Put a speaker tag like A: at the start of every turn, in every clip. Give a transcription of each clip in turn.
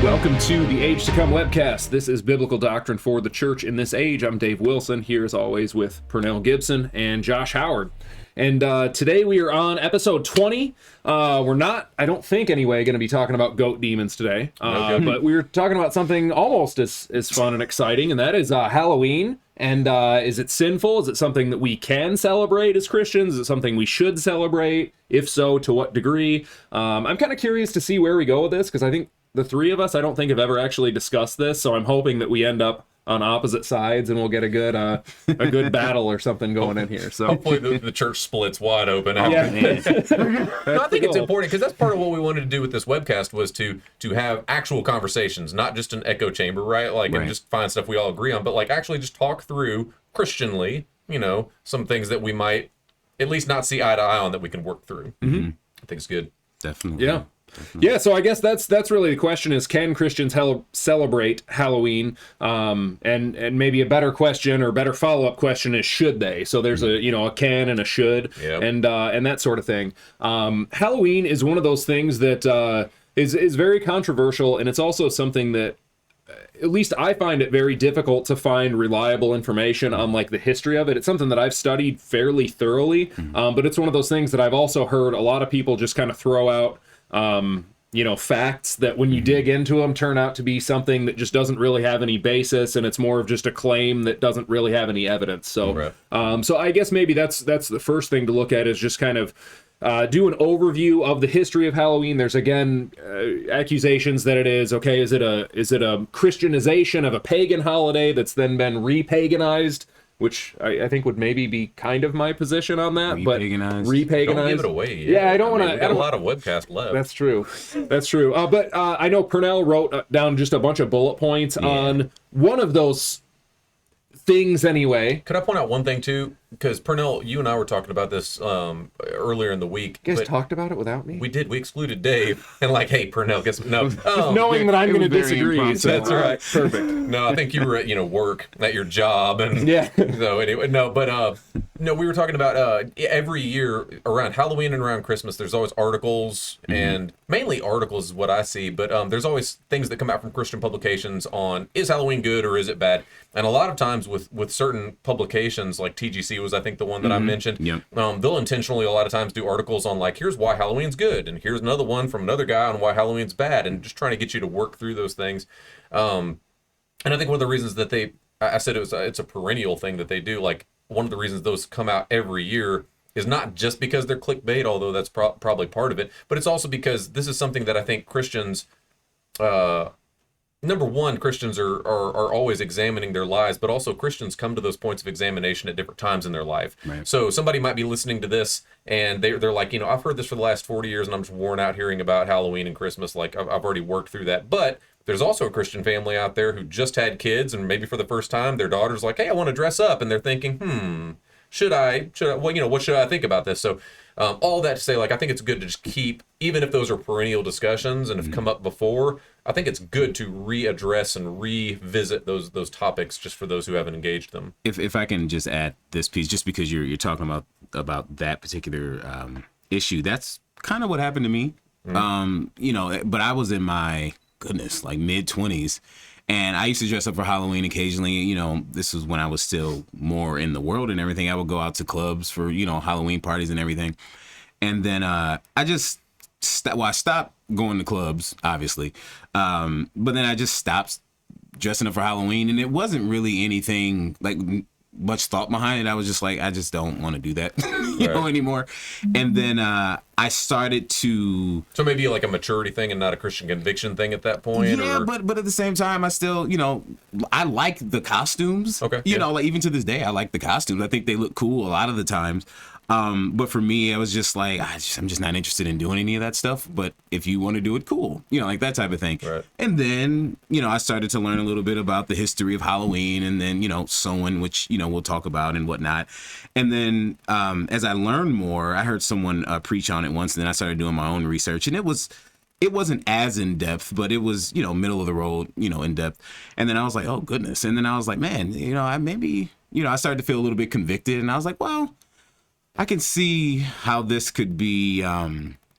A: Welcome to the Age to Come Webcast. This is Biblical Doctrine for the Church in this age. I'm Dave Wilson, here as always with Pernell Gibson and Josh Howard. And today we are on episode 20. We're not, I don't think anyway, going to be talking about goat demons today. But we're talking about something almost as fun and exciting, and that is Halloween. And is it sinful? Is it something that we can celebrate as Christians? Is it something we should celebrate? If so, to what degree? I'm kind of curious to see where we go with this, because I think the three of us, I don't think have ever actually discussed this, so I'm hoping that we end up on opposite sides and we'll get a good battle or something going in here. So
B: hopefully the church splits wide open.
A: Yeah.
B: No, I think it's important because that's part of what we wanted to do with this webcast was to have actual conversations, not just an echo chamber, right? And just find stuff we all agree on, but like actually just talk through Christianly, some things that we might at least not see eye to eye on that we can work through.
A: Mm-hmm.
B: I think it's good.
C: Definitely.
A: Yeah. Yeah, so I guess that's really the question is, can Christians celebrate Halloween? And maybe a better question or better follow-up question is, should they? So there's a can and a should, and that sort of thing. Halloween is one of those things that is very controversial, and it's also something that at least I find it very difficult to find reliable information on like the history of it. It's something that I've studied fairly thoroughly, but it's one of those things that I've also heard a lot of people just kind of throw out facts that when you dig into them turn out to be something that just doesn't really have any basis, and it's more of just a claim that doesn't really have any evidence. So, so I guess maybe that's the first thing to look at is just kind of do an overview of the history of Halloween. There's again accusations that it is is it a Christianization of a pagan holiday that's then been repaganized, which I think would maybe be kind of my position on that. Repaganized.
B: Don't give it away.
A: Yeah, I don't want to.
B: We got a lot of webcast left.
A: That's true. But I know Pernell wrote down just a bunch of bullet points on one of those things anyway.
B: Could I point out one thing too? Because Pernell, you and I were talking about this earlier in the week.
A: You guys talked about it without me?
B: We did. We excluded Dave. And hey, Pernell, guess no.
A: Knowing that I'm going to disagree. So
B: that's
A: all right. Perfect.
B: No, I think you were at work at your job, and So anyway, we were talking about every year around Halloween and around Christmas. There's always articles, and mainly articles is what I see. But there's always things that come out from Christian publications on is Halloween good or is it bad? And a lot of times with certain publications like TGC was I think the one that I mentioned.
C: Yep.
B: They'll intentionally a lot of times do articles on here's why Halloween's good, and here's another one from another guy on why Halloween's bad, and just trying to get you to work through those things. And I think one of the reasons that I said it's a perennial thing that they do. One of the reasons those come out every year is not just because they're clickbait, although that's probably part of it, but it's also because this is something that I think Christians. Number one, Christians are always examining their lives, but also Christians come to those points of examination at different times in their life.
C: Right.
B: So somebody might be listening to this and they're like, I've heard this for the last 40 years and I'm just worn out hearing about Halloween and Christmas. I've already worked through that. But there's also a Christian family out there who just had kids, and maybe for the first time their daughter's like, hey, I want to dress up. And they're thinking, should I, what should I think about this? So all that to say, I think it's good to just keep, even if those are perennial discussions and have come up before, I think it's good to readdress and revisit those topics just for those who haven't engaged them.
C: If I can just add this piece, just because you're talking about that particular issue, that's kind of what happened to me. But I was in my mid-20s. And I used to dress up for Halloween occasionally. This was when I was still more in the world and everything. I would go out to clubs for, Halloween parties and everything. And then I stopped going to clubs, obviously. But then I just stopped dressing up for Halloween. And it wasn't really anything much thought behind it. I was just I just don't want to do that anymore. And then I started to...
B: So maybe a maturity thing and not a Christian conviction thing at that point?
C: Yeah, but at the same time, I still, I like the costumes.
B: Okay.
C: Even to this day, I like the costumes. I think they look cool a lot of the times. But for me, I was just I'm just not interested in doing any of that stuff. But if you want to do it, cool. That type of thing.
B: Right.
C: And then, I started to learn a little bit about the history of Halloween and then, sewing, which, we'll talk about and whatnot. And then as I learned more, I heard someone preach on it once, and then I started doing my own research. And it wasn't as in depth, but it was, middle of the road, in depth. And then I was like, oh, goodness. And then I was like, man, I started to feel a little bit convicted. And I was like, well, I can see how this could be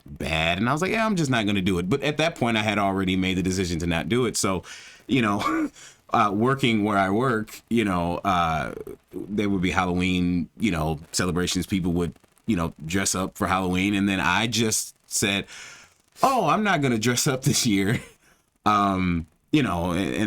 C: bad. And I was like, yeah, I'm just not going to do it. But at that point, I had already made the decision to not do it. So, working where I work, there would be Halloween, celebrations. People would, dress up for Halloween. And then I just said, oh, I'm not going to dress up this year. And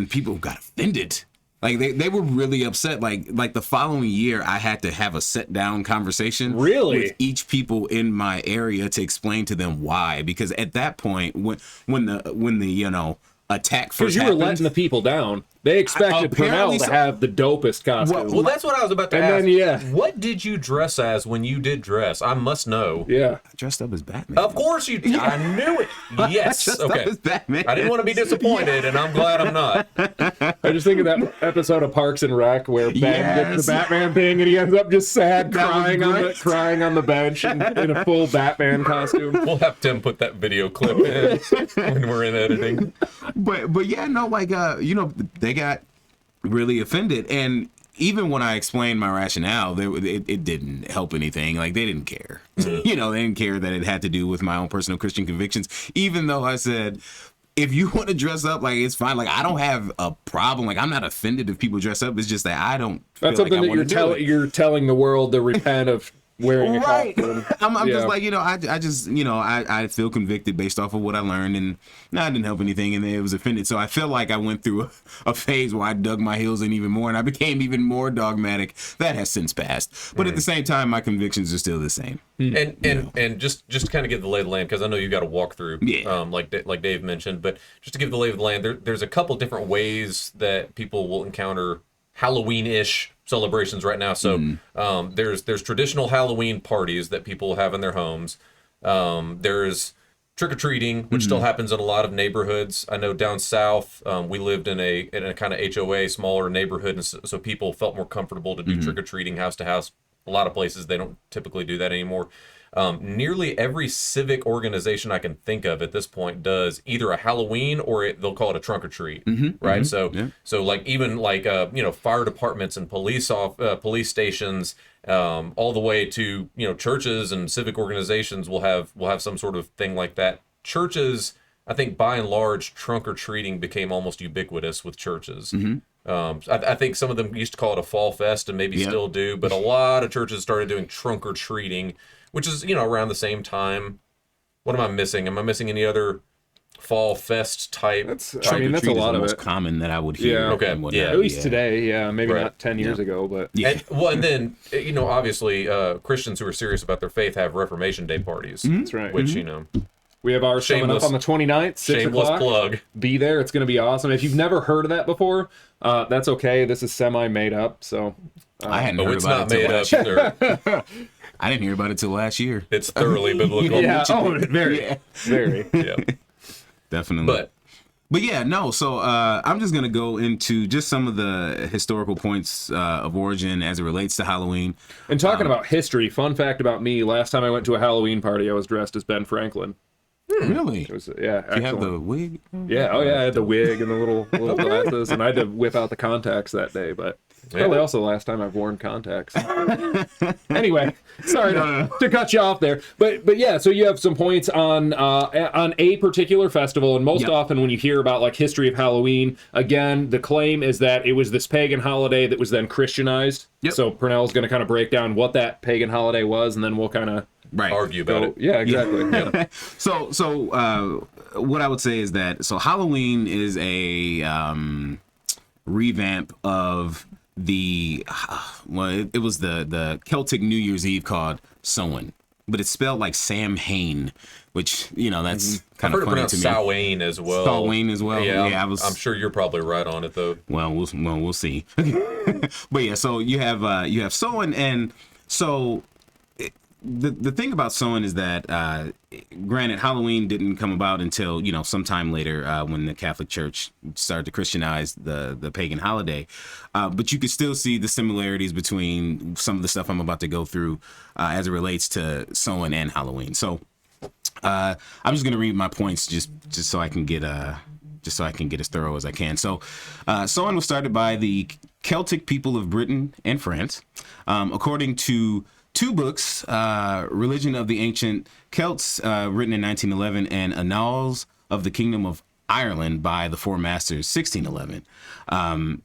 C: people got offended. Like they were really upset. Like the following year, I had to have a sit down conversation with each people in my area to explain to them why. Because at that point, when the attack first happened, because
A: you were letting the people down. They expected Pernell to have the dopest costume.
B: Well, that's what I was about to ask. Then, what did you dress as when you did dress? I must know.
A: Yeah.
C: I dressed up as Batman.
B: Of course you did. I knew it. Yes.
C: I dressed up as Batman.
B: I didn't want to be disappointed, and I'm glad I'm not.
A: I just think of that episode of Parks and Rec where Ben gets the Batman thing and he ends up just sad crying on the bench in a full Batman costume.
B: We'll have Tim put that video clip in when we're in editing.
C: But yeah, no, they got really offended, and even when I explained my rationale, it didn't help anything. Like, they didn't care. They didn't care that it had to do with my own personal Christian convictions, even though I said, if you want to dress up, like, it's fine. Like, I don't have a problem. Like, I'm not offended if people dress up. It's just that I don't feel
A: That's something
C: like
A: that you're telling the world to repent of wearing a costume.
C: I'm just like, I feel convicted based off of what I learned, and I didn't help anything, and it was offended. So I feel like I went through a phase where I dug my heels in even more, and I became even more dogmatic. That has since passed. But at the same time, my convictions are still the same.
B: And just to kind of give the lay of the land, because I know you got to walk through, like Dave mentioned, but just to give the lay of the land, there's a couple different ways that people will encounter Halloween-ish celebrations right now. So there's traditional Halloween parties that people have in their homes. There's trick-or-treating, which still happens in a lot of neighborhoods. I know down south, we lived in a kind of HOA, smaller neighborhood, and so people felt more comfortable to do trick-or-treating house to house. A lot of places, they don't typically do that anymore. Nearly every civic organization I can think of at this point does either a Halloween or they'll call it a trunk or treat, right? So like even like fire departments and police stations, all the way to churches and civic organizations will have some sort of thing like that. Churches, I think by and large, trunk or treating became almost ubiquitous with churches. I think some of them used to call it a fall fest and maybe still do, but a lot of churches started doing trunk or treating, which is, around the same time. What am I missing? Am I missing any other fall fest type?
A: That's a lot of
C: most common that I would hear.
B: Yeah. Okay.
A: At least today. Maybe not 10 years ago, but
B: And then obviously Christians who are serious about their faith have Reformation Day parties.
A: That's right.
B: Which
A: we have ours coming up on the 29th, 6
B: shameless
A: o'clock.
B: Plug.
A: Be there. It's going to be awesome. If you've never heard of that before, that's okay. This is semi-made up, so...
C: I hadn't heard about it until last year. I didn't hear about it till last year.
B: It's thoroughly biblical.
A: Very.
B: Yeah.
C: Definitely. But yeah, no. So I'm just gonna go into just some of the historical points of origin as it relates to Halloween.
A: And talking about history, fun fact about me: last time I went to a Halloween party, I was dressed as Ben Franklin.
C: Really?
A: It was,
C: Did you have the wig?
A: Yeah. Oh yeah, I had the wig and the little glasses, and I had to whip out the contacts that day, but. Probably also the last time I've worn contacts. Anyway, sorry to cut you off there, but yeah. So you have some points on a particular festival, and most often when you hear about like history of Halloween, again, the claim is that it was this pagan holiday that was then Christianized. So Pernell's going to kind of break down what that pagan holiday was, and then we'll kind of
B: argue about it.
A: Yeah, exactly.
C: So what I would say is that Halloween is a revamp of it was the Celtic New Year's Eve called Samhain, but it's spelled like Sam Hain, which that's kind of funny to me.
B: Samhain as well.
C: Samhain as well.
B: Yeah, I'm sure you're probably right on it though.
C: Well, we'll see. But yeah, so you have Samhain, and so the thing about Samhain is that granted, Halloween didn't come about until sometime later when the Catholic Church started to Christianize the pagan holiday, but you could still see the similarities between some of the stuff I'm about to go through as it relates to Samhain and Halloween. So I'm just gonna read my points just so I can get as thorough as I can. So Samhain was started by the Celtic people of Britain and France, according to two books, Religion of the Ancient Celts, written in 1911, and Annals of the Kingdom of Ireland by the Four Masters, 1611.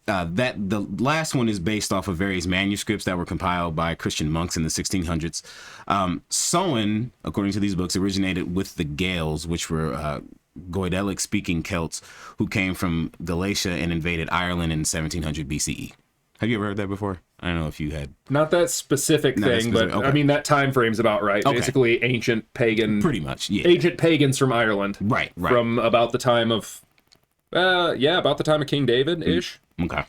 C: That the last one is based off of various manuscripts that were compiled by Christian monks in the 1600s. Samhain, according to these books, originated with the Gaels, which were Goidelic-speaking Celts who came from Galatia and invaded Ireland in 1700 BCE. Have you ever heard that before? I don't know if you had.
A: Not that specific thing, but
C: okay.
A: I mean, that time frame's about right.
C: Okay.
A: Basically, ancient pagan.
C: Pretty much, yeah.
A: Ancient pagans from Ireland.
C: Right.
A: From about the time of, about the time of King David-ish.
C: Okay.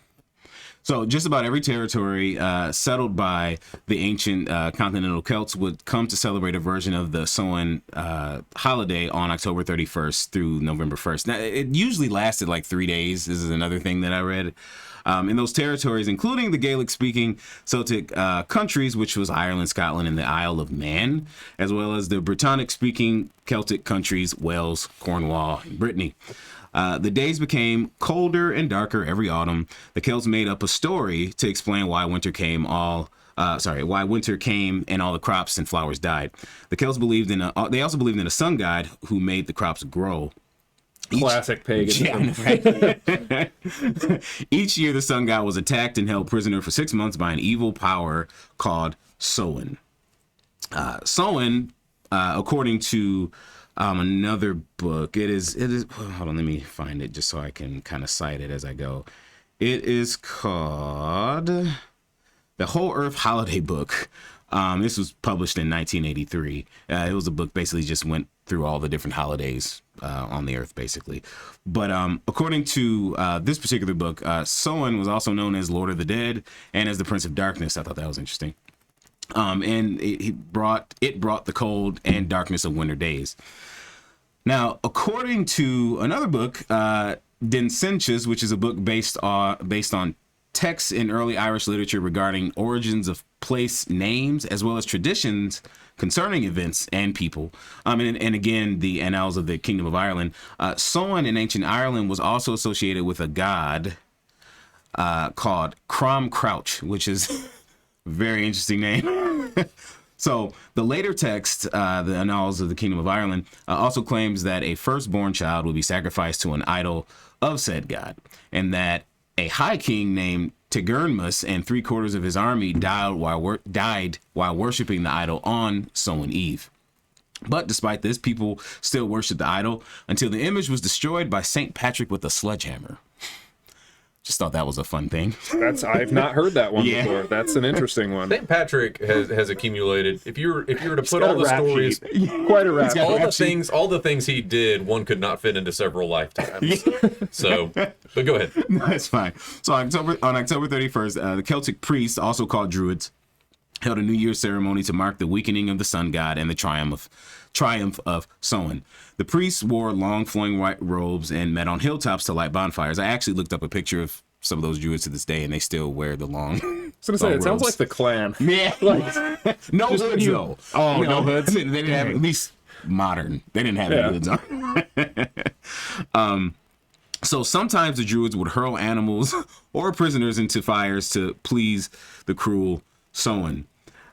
C: So just about every territory settled by the ancient continental Celts would come to celebrate a version of the Samhain holiday on October 31st through November 1st. Now, it usually lasted like 3 days. This is another thing that I read. In those territories, including the Gaelic-speaking Celtic countries, which was Ireland, Scotland, and the Isle of Man, as well as the Brittonic-speaking Celtic countries, Wales, Cornwall, and Brittany. The days became colder and darker every autumn. The Celts made up a story to explain why winter came why winter came and all the crops and flowers died. The Celts they also believed in a sun god who made the crops grow.
A: Classic pagan.
C: Yeah. Each year, the sun god was attacked and held prisoner for 6 months by an evil power called Samhain. Samhain, according to another book, it is. Hold on, let me find it just so I can kind of cite it as I go. It is called The Whole Earth Holiday Book. This was published in 1983. It was a book basically just went through all the different holidays on the earth, basically. But according to this particular book, Samhain was also known as Lord of the Dead and as the Prince of Darkness. I thought that was interesting. And it brought the cold and darkness of winter days. Now, according to another book, Densentius, which is a book based on texts in early Irish literature regarding origins of place names, as well as traditions concerning events and people. And again, the Annals of the Kingdom of Ireland. Samhain in ancient Ireland was also associated with a god called Crom Crouch, which is a very interesting name. So the later text, the Annals of the Kingdom of Ireland, also claims that a firstborn child would be sacrificed to an idol of said god, and that a high king named Tigernmus and 3/4 of his army died while worshiping the idol on Samhain Eve. But despite this, people still worshiped the idol until the image was destroyed by St. Patrick with a sledgehammer. Just thought that was a fun thing.
A: I've not heard that one before. That's an interesting one.
B: St. Patrick has accumulated. If you were to put all the stories,
A: quite a rap.
B: All the things he did, one could not fit into several lifetimes. So, but go ahead.
C: That's fine. So on October 31st, the Celtic priests, also called Druids, held a New Year's ceremony to mark the weakening of the sun god and the triumph of Samhain. The priests wore long flowing white robes and met on hilltops to light bonfires. I actually looked up a picture of some of those Druids to this day, and they still wear the long.
A: I was gonna say, it sounds like the Klan.
C: Yeah, no hoods though.
A: Oh, no hoods.
C: They didn't have, at least modern. They didn't have any hoods on. So sometimes the Druids would hurl animals or prisoners into fires to please the cruel Samhain.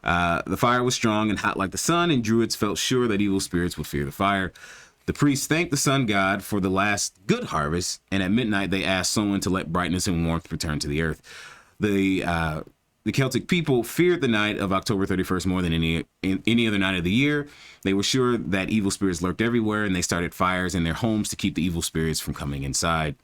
C: The fire was strong and hot like the sun, and Druids felt sure that evil spirits would fear the fire. The priests thanked the sun god for the last good harvest, and at midnight they asked Samhain to let brightness and warmth return to the earth. The Celtic people feared the night of October 31st more than any other night of the year. They were sure that evil spirits lurked everywhere, and they started fires in their homes to keep the evil spirits from coming inside.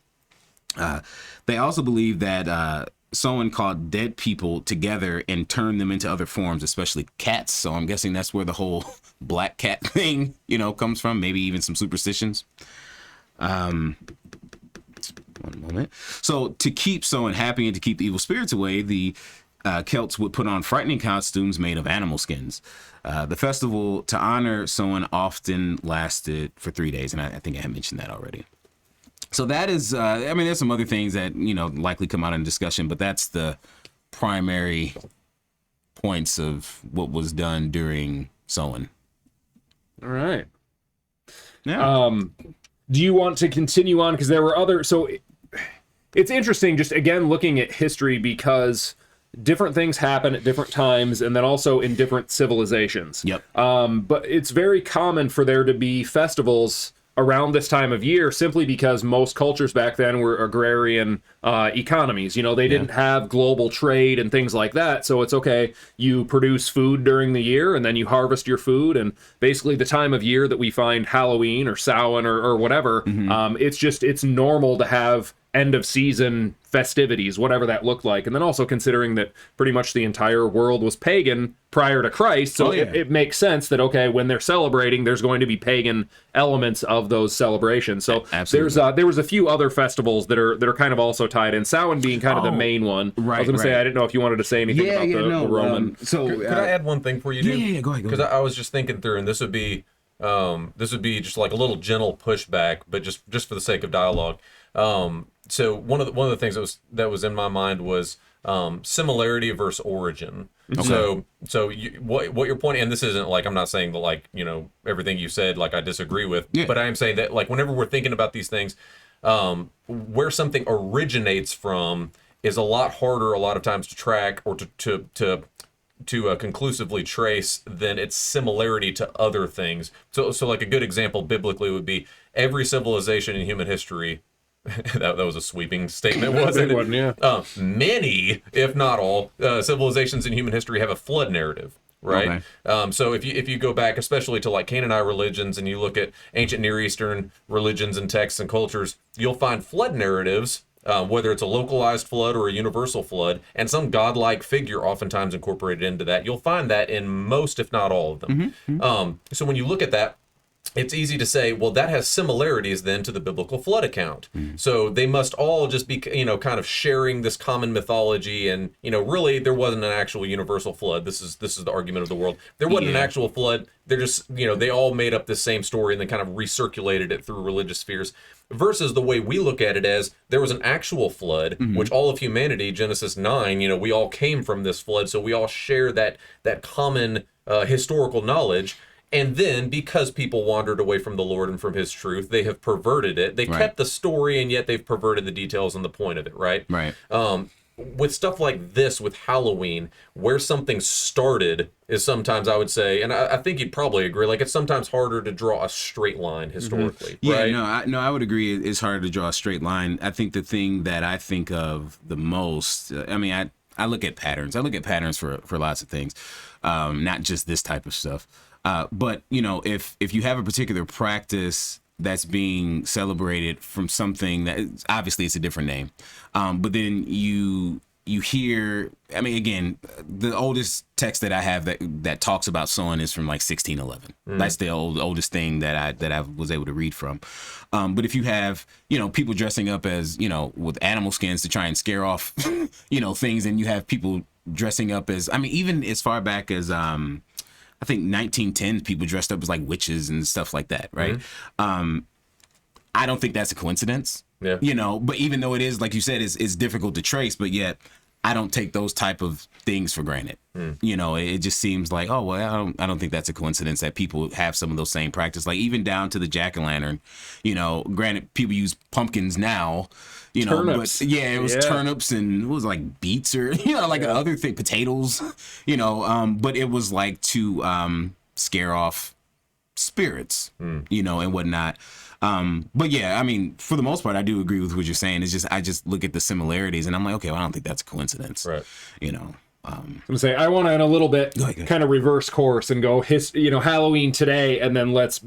C: They also believed that Samhain called dead people together and turned them into other forms, especially cats. So I'm guessing that's where the whole black cat thing, comes from. Maybe even some superstitions. One moment. So to keep Samhain happy and to keep the evil spirits away, the Celts would put on frightening costumes made of animal skins. The festival to honor Samhain often lasted for 3 days, and I think I had mentioned that already. So that is, there's some other things that, likely come out in discussion, but that's the primary points of what was done during Samhain.
A: All right.
C: Yeah.
A: Do you want to continue on? Because there were other, so it's interesting just, again, looking at history, because different things happen at different times, and then also in different civilizations.
C: Yep.
A: But it's very common for there to be festivals around this time of year, simply because most cultures back then were agrarian economies. You know, they didn't have global trade and things like that. So it's okay, you produce food during the year and then you harvest your food. And basically the time of year that we find Halloween or Samhain or whatever, it's normal to have end of season festivities, whatever that looked like. And then also considering that pretty much the entire world was pagan prior to Christ, so it makes sense that, okay, when they're celebrating, there's going to be pagan elements of those celebrations. So there was a few other festivals that are kind of also tied in, Samhain being kind of the main one.
C: Right,
A: I was going to say, I didn't know if you wanted to say anything about the Roman.
B: Could I add one thing for you, dude?
C: Yeah, go ahead.
B: Because I was just thinking through, and this would be just like a little gentle pushback, but just for the sake of dialogue. So one of the things that was in my mind was similarity versus origin. Okay. So what you're pointing, and this isn't like, I'm not saying that, like, you know, everything you said like I disagree with, but I am saying that, like, whenever we're thinking about these things, where something originates from is a lot harder a lot of times to track or to conclusively trace than its similarity to other things. So like a good example biblically would be every civilization in human history. that was a sweeping statement, wasn't it?
A: Yeah.
B: Many, if not all, civilizations in human history have a flood narrative, right? Okay. So if you go back, especially to like Canaanite religions, and you look at ancient Near Eastern religions and texts and cultures, you'll find flood narratives, whether it's a localized flood or a universal flood, and some godlike figure oftentimes incorporated into that. You'll find that in most, if not all of them. So when you look at that, it's easy to say, well, that has similarities then to the biblical flood account. So they must all just be, you know, kind of sharing this common mythology, and, you know, really there wasn't an actual universal flood. This is the argument of the world. There wasn't an actual flood. They're just, you know, they all made up this same story and then kind of recirculated it through religious spheres. Versus the way we look at it as there was an actual flood, which all of humanity, Genesis 9, you know, we all came from this flood, so we all share that common historical knowledge. And then, because people wandered away from the Lord and from his truth, they have perverted it. They kept the story, and yet they've perverted the details and the point of it, right? Right. With stuff like this, with Halloween, where something started is sometimes, I would say, and I think you'd probably agree, like, it's sometimes harder to draw a straight line historically, right?
C: Yeah, I would agree. It's harder to draw a straight line. I think the thing that I think of the most, I look at patterns. I look at patterns for lots of things, not just this type of stuff. But, you know, if you have a particular practice that's being celebrated from something that obviously it's a different name, but then you hear, I mean, again, the oldest text that I have that talks about sowing is from like 1611. That's the oldest thing that I was able to read from. But if you have, you know, people dressing up as, you know, with animal skins to try and scare off, you know, things, and you have people dressing up as, I mean, even as far back as, I think 1910, people dressed up as like witches and stuff like that, right? I don't think that's a coincidence, you know, but even though it is, like you said, it's difficult to trace, but yet I don't take those type of things for granted. You know, it just seems like, oh, well, I don't think that's a coincidence that people have some of those same practices, like even down to the jack-o'-lantern. You know, granted, people use pumpkins now, you know, turnips. But it was turnips and it was like beets or, you know, like other thing, potatoes, you know, but it was like to scare off spirits, you know, and whatnot. But yeah, I mean, for the most part, I do agree with what you're saying. It's just, I just look at the similarities and I'm like, okay, well, I don't think that's a coincidence, right? You know. I'm gonna say I want to in a little bit kind of reverse course and go Halloween today, and then let's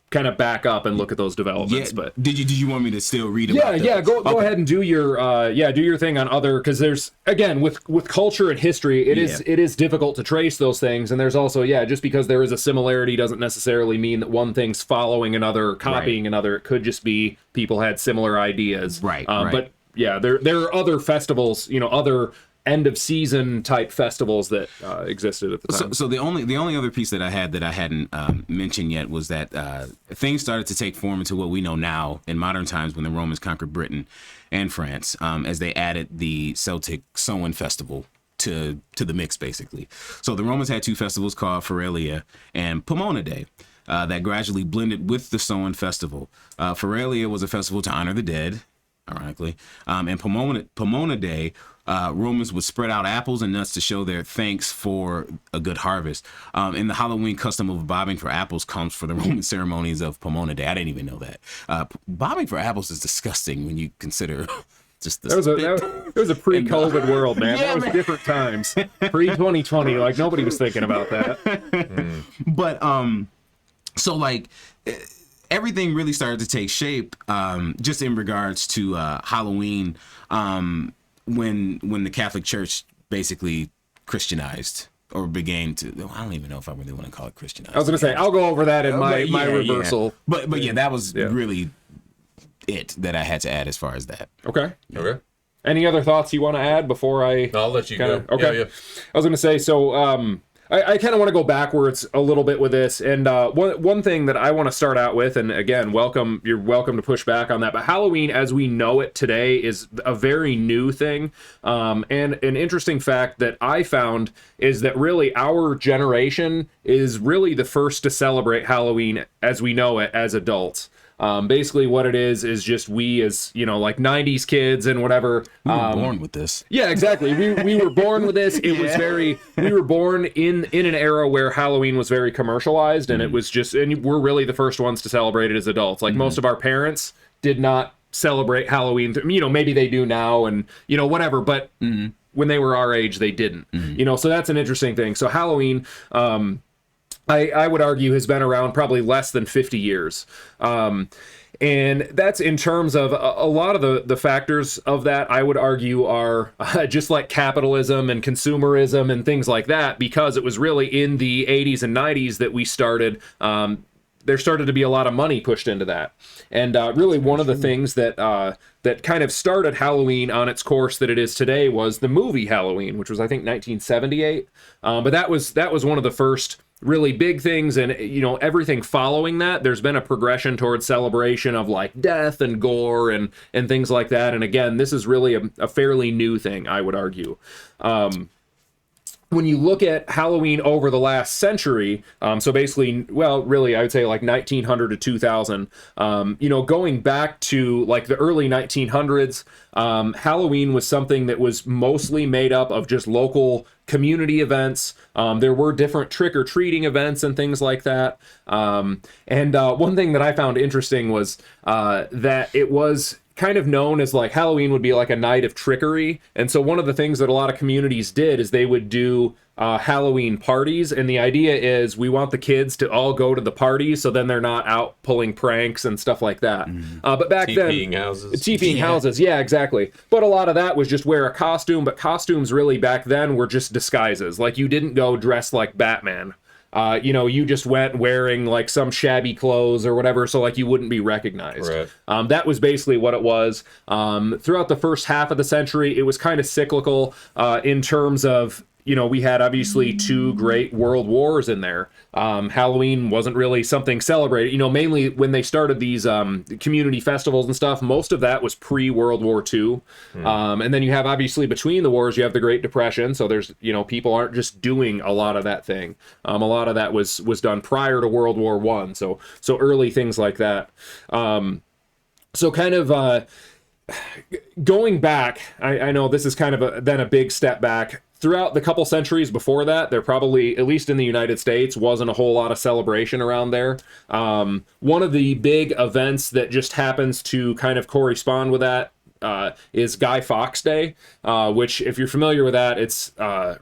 C: kind of back up and look at those developments. But did you want me to still read about
A: go ahead and do your thing on other, because there's, again, with culture and history, it is difficult to trace those things, and there's also just because there is a similarity doesn't necessarily mean that one thing's following another, copying another. It could just be people had similar ideas, right? But there are other festivals, other end of season type festivals that existed at the time.
C: So the only other piece that I had that I hadn't mentioned yet was that things started to take form into what we know now in modern times when the Romans conquered Britain and France, as they added the Celtic Samhain festival to the mix, basically. So the Romans had two festivals called Feralia and Pomona Day that gradually blended with the Samhain festival. Feralia was a festival to honor the dead, ironically, and Pomona Day Romans would spread out apples and nuts to show their thanks for a good harvest. And the Halloween custom of bobbing for apples comes from the Roman ceremonies of Pomona Day. I didn't even know that. Bobbing for apples is disgusting when you consider just the
A: It was a pre-COVID world, man.
C: Yeah,
A: that was
C: man.
A: different times. Pre-2020, like nobody was thinking about that.
C: But so like everything really started to take shape just in regards to Halloween when the Catholic Church basically Christianized or began to. I don't even know if I really want to call it Christianized.
A: I was gonna say I'll go over that in my
C: But yeah,
A: reversal.
C: yeah. But yeah, that was
A: Yeah.
C: really it that I had to add as far as that.
A: Okay.
B: Okay.
A: Any other thoughts you want to add before I?
B: I'll let you
A: kinda,
B: go.
A: Okay.
B: Yeah.
A: I was going to say, so I kind of want to go backwards a little bit with this. And one thing that I want to start out with, and again, you're welcome to push back on that, but Halloween as we know it today is a very new thing. And an interesting fact that I found is that really our generation is really the first to celebrate Halloween as we know it as adults. Basically what it is just we as, like 90s kids and whatever.
C: We were born with this.
A: Yeah, exactly. We were born with this. It was we were born in an era where Halloween was very commercialized and it was just, and we're really the first ones to celebrate it as adults. Like most of our parents did not celebrate Halloween. Maybe they do now and, whatever, but when they were our age, they didn't, so that's an interesting thing. So Halloween, I would argue has been around probably less than 50 years. And that's in terms of a lot of the factors of that, I would argue are just like capitalism and consumerism and things like that, because it was really in the 80s and 90s that we started, there started to be a lot of money pushed into that. And really one of the things that kind of started Halloween on its course that it is today was the movie Halloween, which was I think 1978. But that was one of the first really big things, and everything following that, there's been a progression towards celebration of like death and gore and things like that. And again, this is really a fairly new thing, I would argue. When you look at Halloween over the last century, so basically, well, really, I would say like 1900 to 2000, going back to like the early 1900s, Halloween was something that was mostly made up of just local community events. There were different trick-or-treating events and things like that. And one thing that I found interesting was that it was kind of known as like Halloween would be like a night of trickery. And so one of the things that a lot of communities did is they would do Halloween parties. And the idea is we want the kids to all go to the parties so then they're not out pulling pranks and stuff like that. But back then... TPing houses. Yeah, exactly. But a lot of that was just wear a costume. But costumes really back then were just disguises. Like you didn't go dressed like Batman. You just went wearing like some shabby clothes or whatever, so like you wouldn't be recognized.
B: Right.
A: That was basically what it was. Throughout the first half of the century, it was kind of cyclical in terms of, we had obviously two great world wars in there. Halloween wasn't really something celebrated. Mainly when they started these community festivals and stuff, most of that was pre-World War II. And then you have, obviously, between the wars, you have the Great Depression. So there's, people aren't just doing a lot of that thing. A lot of that was done prior to World War I. So early things like that. So kind of going back, I know this is kind of then a big step back. Throughout the couple centuries before that, there probably, at least in the United States, wasn't a whole lot of celebration around there. One of the big events that just happens to kind of correspond with that is Guy Fawkes Day, which, if you're familiar with that, it's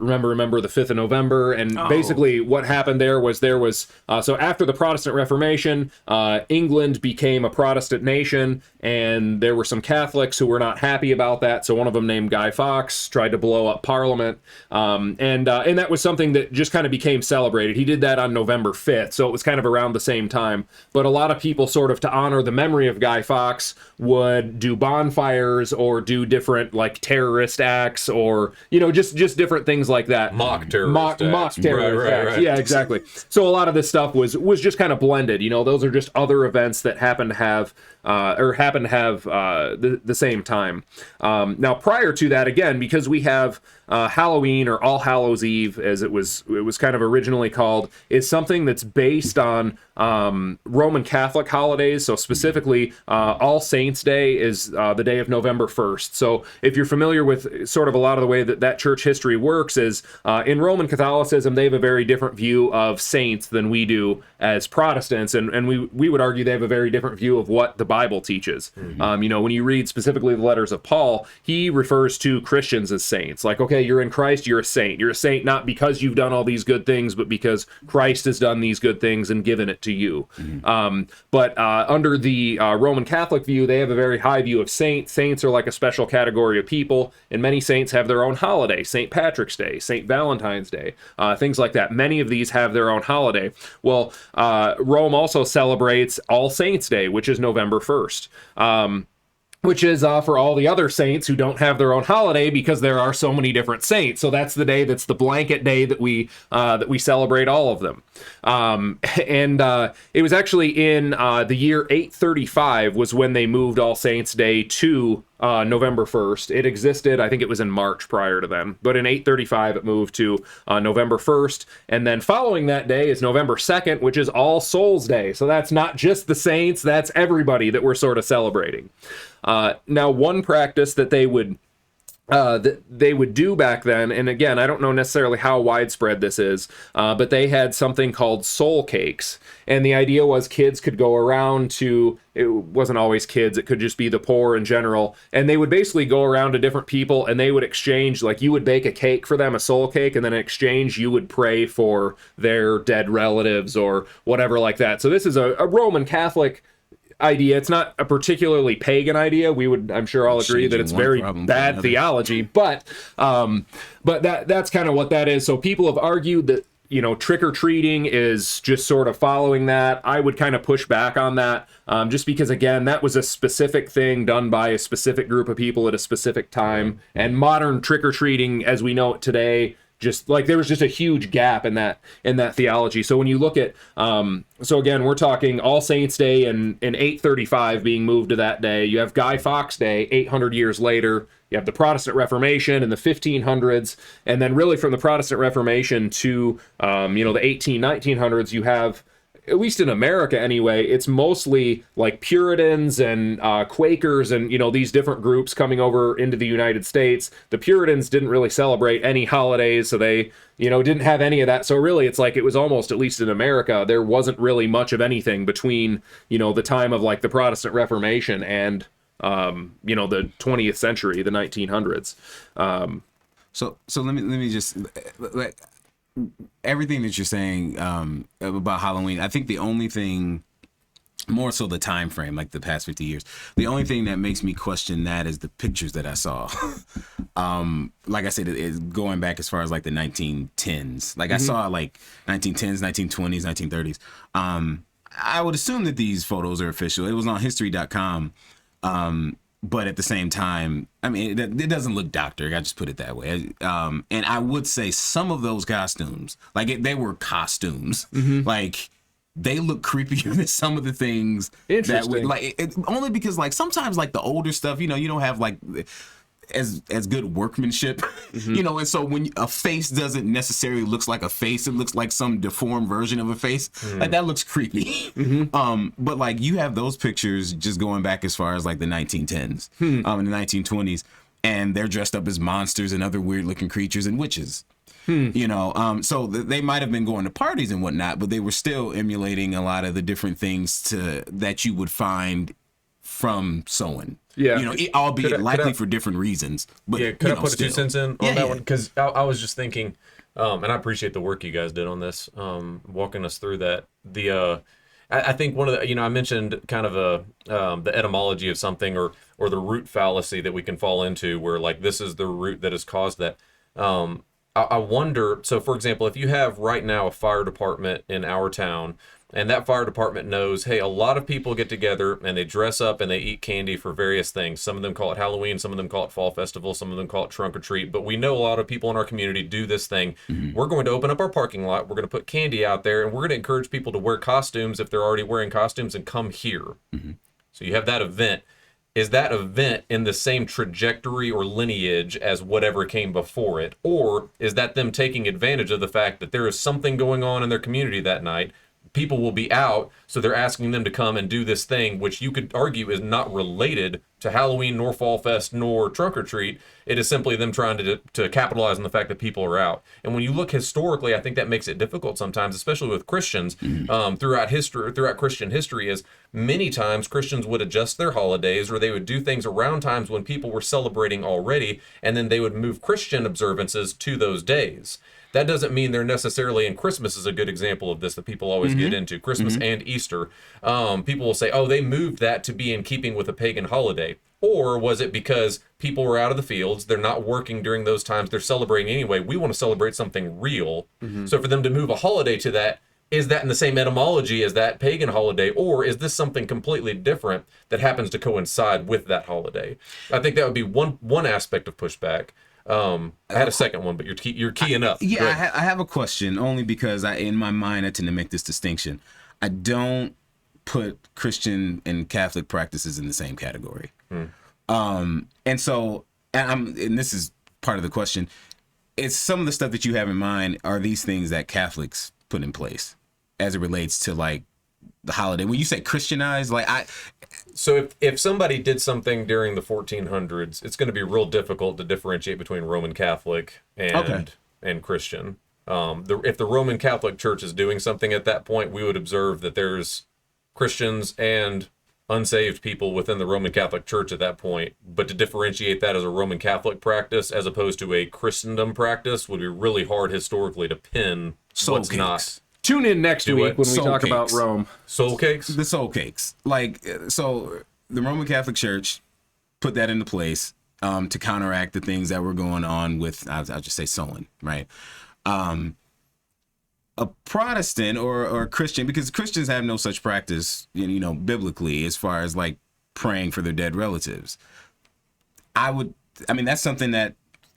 A: remember the 5th of November. And basically what happened there was so after the Protestant Reformation, England became a Protestant nation, and there were some Catholics who were not happy about that. So one of them, named Guy Fawkes, tried to blow up Parliament. And that was something that just kind of became celebrated. He did that on November 5th, so it was kind of around the same time. But a lot of people, sort of to honor the memory of Guy Fawkes, would do bonfires or do different like terrorist acts, or just different things like that.
B: Mock terrorist
A: mock terrorist acts.
B: Right.
A: Yeah, exactly. So a lot of this stuff was just kind of blended. Those are just other events that happen to have the same time. Now, prior to that, again, because we have Halloween, or All Hallows Eve, as it was kind of originally called, is something that's based on Roman Catholic holidays. So specifically, All Saints Day is the day of November 1st. So if you're familiar with sort of a lot of the way that church history works is in Roman Catholicism, they have a very different view of saints than we do as Protestants. And we would argue they have a very different view of what the Bible teaches. When you read specifically the letters of Paul, he refers to Christians as saints. Like, okay, you're in Christ, you're a saint. You're a saint not because you've done all these good things, but because Christ has done these good things and given it to you. But under the Roman Catholic view, they have a very high view of saints. Saints are like a special category of people, and many saints have their own holiday. St. Patrick's Day, St. Valentine's Day, things like that. Many of these have their own holiday. Well, Rome also celebrates All Saints' Day, which is November 1st. Which is for all the other saints who don't have their own holiday because there are so many different saints. So that's the day that's the blanket day that we celebrate all of them. It was actually in the year 835 was when they moved All Saints' Day to November 1st. It existed, I think it was in March prior to then, but in 835 it moved to November 1st, and then following that day is November 2nd, which is All Souls' Day. So that's not just the saints, that's everybody that we're sort of celebrating. Now, one practice that they would do back then, and again, I don't know necessarily how widespread this is, but they had something called soul cakes. And the idea was kids could go around to, it wasn't always kids, it could just be the poor in general, and they would basically go around to different people and they would exchange, like you would bake a cake for them, a soul cake, and then in exchange you would pray for their dead relatives or whatever like that. So this is a Roman Catholic idea. It's not a particularly pagan idea. We would, I'm sure, all agree that it's very bad theology, but that's kind of what that is. So people have argued that, trick-or-treating is just sort of following that. I would kind of push back on that, just because, again, that was a specific thing done by a specific group of people at a specific time, and modern trick-or-treating, as we know it today, just like there was just a huge gap in that theology. So when you look at, so again, we're talking All Saints' Day in 835 being moved to that day. You have Guy Fawkes Day 800 years later. You have the Protestant Reformation in the 1500s, and then really from the Protestant Reformation to the 1900s, you have, at least in America anyway, it's mostly like Puritans and Quakers and, these different groups coming over into the United States. The Puritans didn't really celebrate any holidays, so they, didn't have any of that. So really, it's like it was almost, at least in America, there wasn't really much of anything between, the time of like the Protestant Reformation and, the 20th century, the 1900s.
C: So let me just, everything that you're saying about Halloween, I think the only thing, more so the time frame, like the past 50 years, the only thing that makes me question that is the pictures that I saw. Like I said, it's going back as far as like the 1910s. Like I saw like 1910s, 1920s, 1930s. I would assume that these photos are official. It was on history.com. But at the same time, I mean, it doesn't look doctored. I just put it that way. And I would say some of those costumes, like they were costumes, like they look creepier than some of the things that would, like, only because like sometimes like the older stuff, you don't have like as good workmanship, and so when a face doesn't necessarily looks like a face, it looks like some deformed version of a face, like that looks creepy. But like you have those pictures just going back as far as like the 1910s, in the 1920s, and they're dressed up as monsters and other weird looking creatures and witches. So they might have been going to parties and whatnot, but they were still emulating a lot of the different things that you would find from Samhain. Yeah, albeit likely for different reasons. But
B: could I put a 2 cents in on that one? Because I was just thinking, and I appreciate the work you guys did on this, walking us through that. I think one of the, I mentioned kind of the etymology of something or the root fallacy that we can fall into, where like this is the root that has caused that. I wonder. So, for example, if you have right now a fire department in our town, and that fire department knows, hey, a lot of people get together and they dress up and they eat candy for various things. Some of them call it Halloween, some of them call it Fall Festival, some of them call it Trunk or Treat. But we know a lot of people in our community do this thing. We're going to open up our parking lot. We're going to put candy out there, and we're going to encourage people to wear costumes if they're already wearing costumes and come here. So you have that event. Is that event in the same trajectory or lineage as whatever came before it? Or is that them taking advantage of the fact that there is something going on in their community that night? People will be out, so they're asking them to come and do this thing, which you could argue is not related to Halloween, nor Fall Fest, nor Trunk or Treat. It is simply them trying to capitalize on the fact that people are out. And when you look historically, I think that makes it difficult sometimes, especially with Christians throughout Christian history. Is many times Christians would adjust their holidays, or they would do things around times when people were celebrating already, and then they would move Christian observances to those days. That doesn't mean they're necessarily, and Christmas is a good example of this that people always get into, Christmas and Easter. People will say, oh, they moved that to be in keeping with a pagan holiday. Or was it because people were out of the fields, they're not working during those times, they're celebrating anyway, we want to celebrate something real. So for them to move a holiday to that, is that in the same etymology as that pagan holiday, or is this something completely different that happens to coincide with that holiday? I think that would be one aspect of pushback. I had a second one, but you're keying up.
C: Yeah, I have a question, only because in my mind I tend to make this distinction. I don't put Christian and Catholic practices in the same category. And this is part of the question. It's some of the stuff that you have in mind are these things that Catholics put in place as it relates to like the holiday. When you say Christianized,
B: So if somebody did something during the 1400s, it's going to be real difficult to differentiate between Roman Catholic and Christian. If the Roman Catholic Church is doing something at that point, we would observe that there's Christians and unsaved people within the Roman Catholic Church at that point. But to differentiate that as a Roman Catholic practice as opposed to a Christendom practice would be really hard historically to pin what's not.
A: Tune in next week when we talk about Rome.
B: Soul cakes?
C: The soul cakes. So the Roman Catholic Church put that into place to counteract the things that were going on with, I'll just say sowing, right? A Protestant or a Christian, because Christians have no such practice, biblically, as far as like praying for their dead relatives. That's something that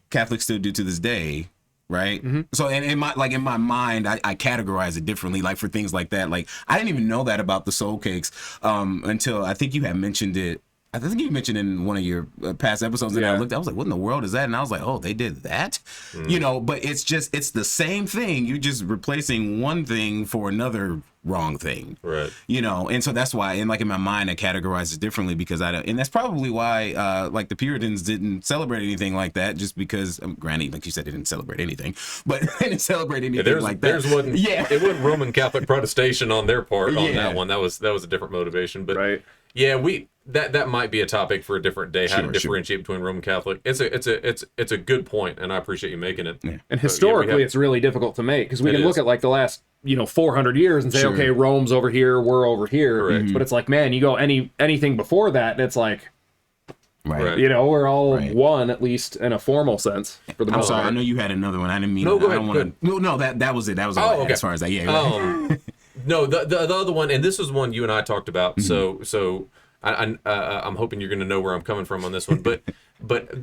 C: Catholics still do to this day. Right. So in my mind, I categorize it differently, like for things like that. Like I didn't even know that about the soul cakes until I think you had mentioned it. I think you mentioned in one of your past episodes, and I was like, what in the world is that? And I was like, oh, they did that, but it's the same thing. You're just replacing one thing for another wrong thing.
B: Right.
C: And so that's why, in my mind, I categorize it differently because and that's probably why, the Puritans didn't celebrate anything like that, just because, granted, like you said, they didn't celebrate anything, but they didn't celebrate anything like that.
B: It wasn't Roman Catholic protestation on their part on that one. That was a different motivation, but
A: right.
B: Yeah, that might be a topic for a different day. How to differentiate between Roman Catholic. It's a good point, and I appreciate you making it.
C: Yeah.
A: And historically, it's really difficult to make because we can look at the last 400 years and say, okay, Rome's over here, we're over here.
B: Correct.
A: But it's like, man, you go anything before that, and it's like,
C: right.
A: We're all one, at least in a formal sense. For the
C: I'm
A: most
C: sorry,
A: part.
C: I know you had another one. I didn't mean.
B: No, go
C: I
B: ahead.
C: don't want to. No, that was it. That was all
B: okay.
C: as far as that. Yeah.
B: No, the other one, and this was one you and I talked about. So I'm hoping you're going to know where I'm coming from on this one. But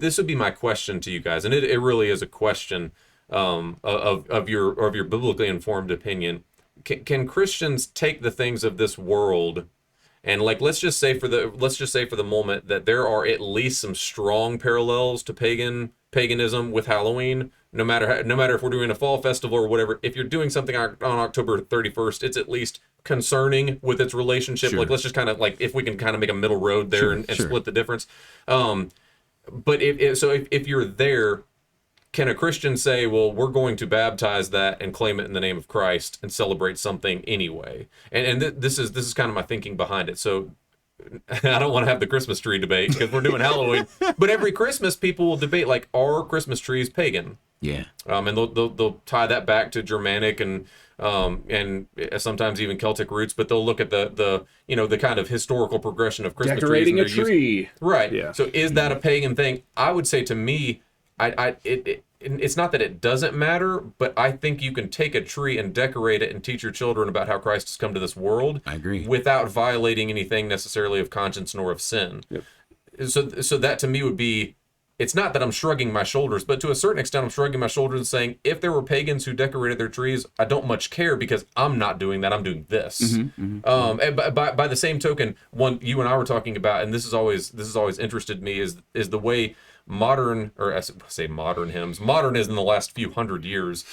B: this would be my question to you guys, and it really is a question of your biblically informed opinion. Can Christians take the things of this world and let's just say for the moment that there are at least some strong parallels to paganism with Halloween? No matter if we're doing a fall festival or whatever, if you're doing something on October 31st, it's at least concerning with its relationship.
C: Sure.
B: Let's just kind of if we can kind of make a middle road there and split the difference. But if you're there, can a Christian say, well, we're going to baptize that and claim it in the name of Christ and celebrate something anyway? And this is kind of my thinking behind it. So I don't want to have the Christmas tree debate because we're doing Halloween, but every Christmas people will debate are Christmas trees pagan?
C: Yeah.
B: And they'll tie that back to Germanic and sometimes even Celtic roots, but they'll look at the kind of historical progression of Christmas
A: decorating
B: trees.
A: a tree.
B: Right.
A: Yeah.
B: So is that a pagan thing? I would say to me, it's not that it doesn't matter, but I think you can take a tree and decorate it and teach your children about how Christ has come to this world.
C: I agree.
B: Without violating anything necessarily of conscience nor of sin.
A: Yep.
B: So that to me would be, it's not that I'm shrugging my shoulders, but to a certain extent I'm shrugging my shoulders and saying, if there were pagans who decorated their trees, I don't much care because I'm not doing that. I'm doing this. And by the same token, one you and I were talking about, and this has always interested me, is the way modern, or I say modern hymns, modern is in the last few hundred years,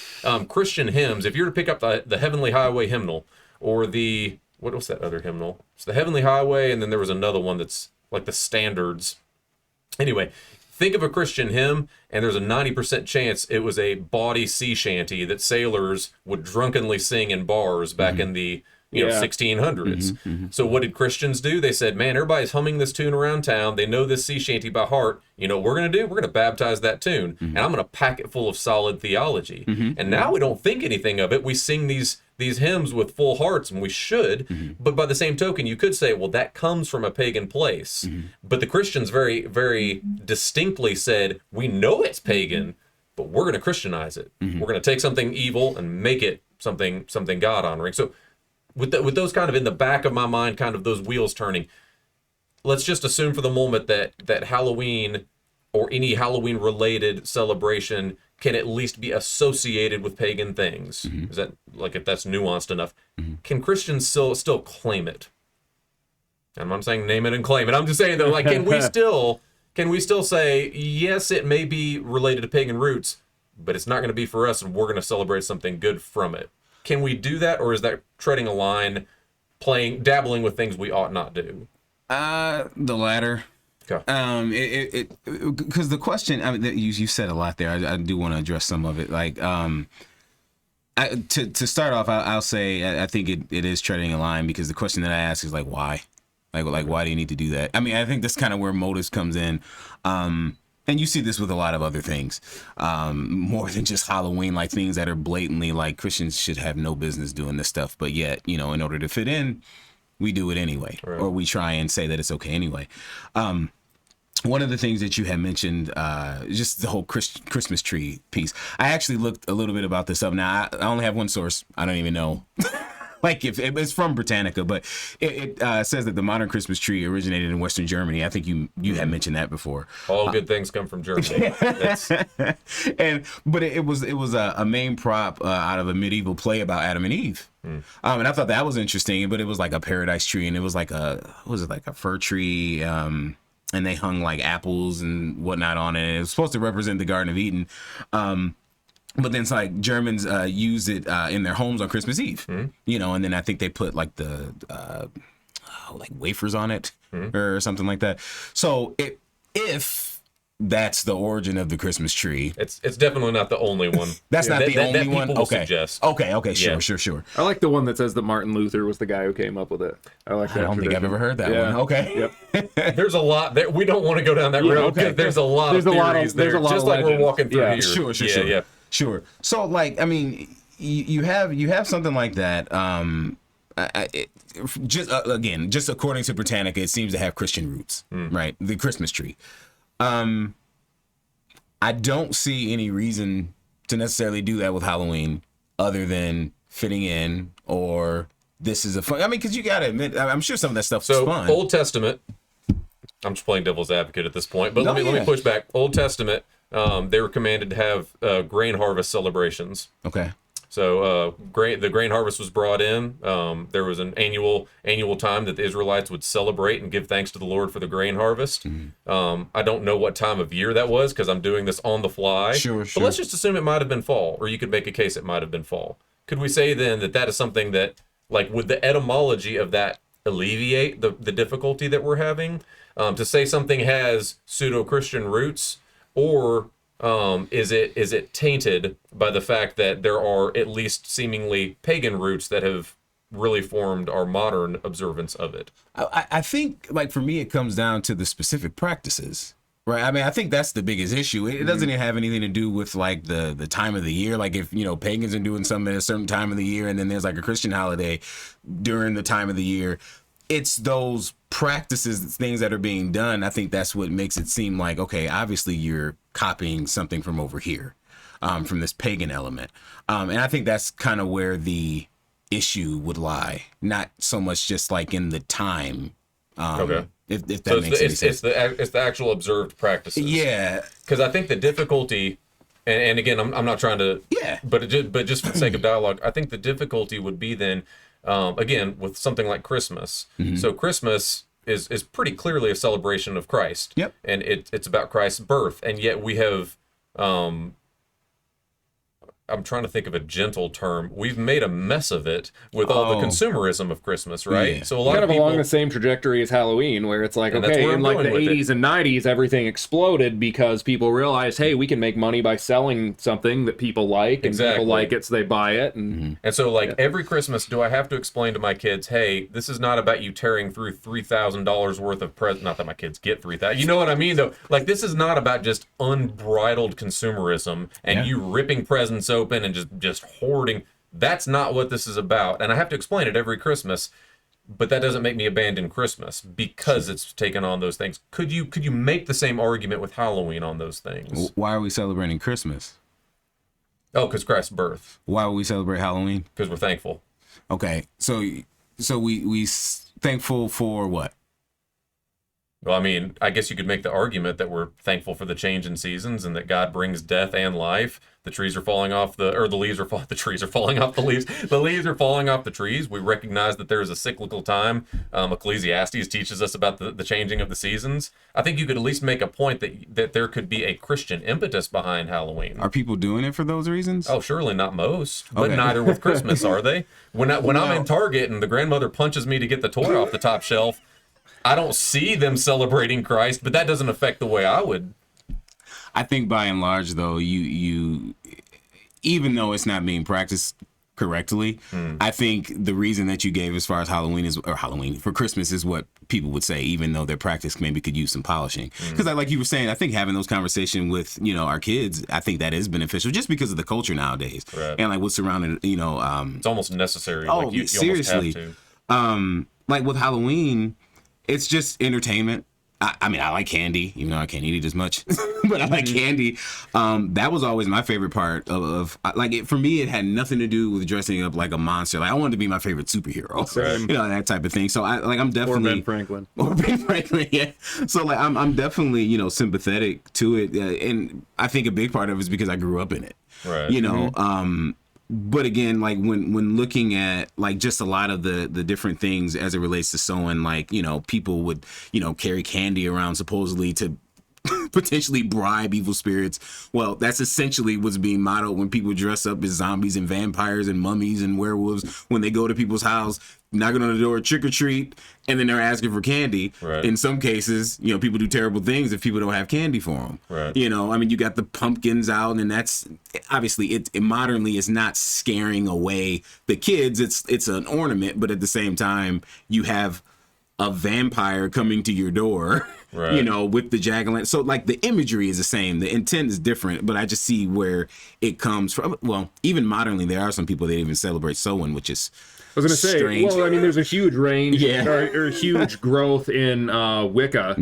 B: Christian hymns, if you're to pick up the Heavenly Highway hymnal, or what was that other hymnal? It's the Heavenly Highway, and then there was another one that's like the standards. Anyway, think of a Christian hymn, and there's a 90% chance it was a bawdy sea shanty that sailors would drunkenly sing in bars back in the 1600s. So what did Christians do? They said, man, everybody's humming this tune around town. They know this sea shanty by heart. You know what we're going to do? We're going to baptize that tune, and I'm going to pack it full of solid theology. And now we don't think anything of it. We sing these hymns with full hearts, and we should. But by the same token, you could say, well, that comes from a pagan place. But the Christians very, very distinctly said, we know it's pagan, but we're going to Christianize it. We're going to take something evil and make it something God honoring. So with those kind of in the back of my mind, kind of those wheels turning, let's just assume for the moment that Halloween or any Halloween related celebration can at least be associated with pagan things. Is that, like, if that's nuanced enough? Can Christians still claim it? And I'm saying name it and claim it. I'm just saying though, like, can we still say, yes, it may be related to pagan roots, but it's not going to be for us, and we're going to celebrate something good from it? Can we do that, or is that treading a line, dabbling with things we ought not do?
C: The latter.
B: Okay.
C: Because the question, I mean, you said a lot there. I do want to address some of it. Like, to start off, I'll say I think it is treading a line, because the question that I ask is like, why? Like why do you need to do that? I mean, I think that's kind of where motives comes in. And you see this with a lot of other things, more than just Halloween, like things that are blatantly like Christians should have no business doing this stuff, but yet, in order to fit in, we do it anyway, right. Or we try and say that it's okay anyway. One of the things that you had mentioned, just the whole Christmas tree piece. I actually looked a little bit about this up. Now, I only have one source. I don't even know. Like, if it's from Britannica, but it says that the modern Christmas tree originated in Western Germany. I think you had mentioned that before.
B: All good things come from Germany.
C: But it was a main prop out of a medieval play about Adam and Eve. And I thought that was interesting. But it was like a paradise tree, and it was like a fir tree, and they hung like apples and whatnot on it. It was supposed to represent the Garden of Eden. But then it's like Germans use it in their homes on Christmas Eve, and then I think they put like the like wafers on it or something like that. So if that's the origin of the Christmas tree,
B: it's definitely not the only one.
C: That's not the only one.
B: Okay. Suggest.
C: Okay. Sure.
A: I like the one that says that Martin Luther was the guy who came up with it. I like that.
C: I don't think I've ever heard that one. Okay.
A: Yep.
B: There's a lot there. We don't want to go down that road. Okay. There's a lot of theories there. Just like we're walking through here.
C: Sure. Sure. So, like, I mean, you have something like that. Just according to Britannica, it seems to have Christian roots, right? The Christmas tree. I don't see any reason to necessarily do that with Halloween, other than fitting in, or this is a fun. I mean, because you gotta admit, I'm sure some of that stuff's fun.
B: Old Testament. I'm just playing devil's advocate at this point, but let me push back. Old Testament. They were commanded to have grain harvest celebrations.
C: Okay.
B: So the grain harvest was brought in. There was an annual time that the Israelites would celebrate and give thanks to the Lord for the grain harvest. I don't know what time of year that was, because I'm doing this on the fly.
C: Sure.
B: But let's just assume it might have been fall, or you could make a case it might have been fall. Could we say then that is something that, like, would the etymology of that alleviate the difficulty that we're having? To say something has pseudo-Christian roots, or is it tainted by the fact that there are at least seemingly pagan roots that have really formed our modern observance of it?
C: I think, like, for me, it comes down to the specific practices, right? I mean, I think that's the biggest issue. It doesn't even have anything to do with, like, the time of the year. Like, if, pagans are doing something at a certain time of the year, and then there's like a Christian holiday during the time of the year, it's those practices, things that are being done. I think that's what makes it seem like, okay, obviously you're copying something from over here, from this pagan element. And I think that's kind of where the issue would lie, not so much just like in the time.
B: Okay.
C: If that makes any sense.
B: It's the actual observed practices.
C: Yeah.
B: Because I think the difficulty, and again, I'm not trying to, but just for the sake of dialogue, I think the difficulty would be then, again, with something like Christmas. So Christmas is pretty clearly a celebration of Christ.
C: Yep.
B: And it's about Christ's birth. And yet we have I'm trying to think of a gentle term. We've made a mess of it with all the consumerism of Christmas, right?
C: Yeah.
B: So a lot
A: Kind
B: of
A: of
B: people
A: along the same trajectory as Halloween, where it's like,
B: And that's
A: okay,
B: where
A: in
B: I'm
A: like the
B: going with it.
A: 80s and 90s, everything exploded because people realized, hey, we can make money by selling something that people like, and
B: Exactly.
A: people like it, so they buy it. And
B: And so, like, every Christmas, do I have to explain to my kids, hey, this is not about you tearing through $3,000 worth of presents? Not that my kids get 3,000. You know what I mean, though? Like, this is not about just unbridled consumerism and you ripping presents open and just hoarding. That's not what this is about. And I have to explain it every Christmas, but that doesn't make me abandon Christmas because it's taken on those things. Could you make the same argument with Halloween on those things?
C: Why are we celebrating Christmas?
B: Oh, because Christ's birth.
C: Why would we celebrate Halloween?
B: Because we're thankful.
C: Okay, so we thankful for what?
B: Well, I mean, I guess you could make the argument that we're thankful for the change in seasons and that God brings death and life. The trees are falling off the leaves are the trees are falling off the leaves. The leaves are falling off the trees. We recognize that there is a cyclical time. Ecclesiastes teaches us about the changing of the seasons. I think you could at least make a point that there could be a Christian impetus behind Halloween.
C: Are people doing it for those reasons?
B: Oh, surely not most, but
C: Okay.
B: neither with Christmas, are they? When I'm in Target and the grandmother punches me to get the toy off the top shelf, I don't see them celebrating Christ, but that doesn't affect the way I would.
C: I think by and large, though, you even though it's not being practiced correctly, I think the reason that you gave as far as Halloween for Christmas is what people would say, even though their practice maybe could use some polishing. Because like you were saying, I think having those conversations with, our kids, I think that is beneficial just because of the culture nowadays.
B: Right.
C: And like what's surrounding,
B: It's almost necessary.
C: Oh,
B: Like you
C: seriously.
B: almost have to.
C: like with Halloween, it's just entertainment. I mean, I like candy, even though I can't eat it as much, but I like candy. That was always my favorite part of for me, it had nothing to do with dressing up like a monster. Like I wanted to be my favorite superhero,
A: Same.
C: that type of thing. So I'm definitely
A: or Ben Franklin.
C: Or Ben Franklin, yeah. So like I'm definitely sympathetic to it, and I think a big part of it is because I grew up in it.
B: Right.
C: But again, like when looking at like just a lot of the different things as it relates to sewing, like, people would, carry candy around supposedly to potentially bribe evil spirits. Well, that's essentially what's being modeled when people dress up as zombies and vampires and mummies and werewolves when they go to people's house, knocking on the door, trick or treat, and then they're asking for candy.
B: Right.
C: In some cases, people do terrible things if people don't have candy for them.
B: Right.
C: I mean, you got the pumpkins out, and that's obviously it modernly is not scaring away the kids. It's an ornament, but at the same time, you have a vampire coming to your door,
B: Right.
C: With the jack-o'-lantern. So like the imagery is the same, the intent is different, but I just see where it comes from. Well, even modernly, there are some people that even celebrate sewing, which is
A: I was going to say,
C: strange.
A: well, I mean, there's a huge range
C: Yeah.
A: or huge growth in Wicca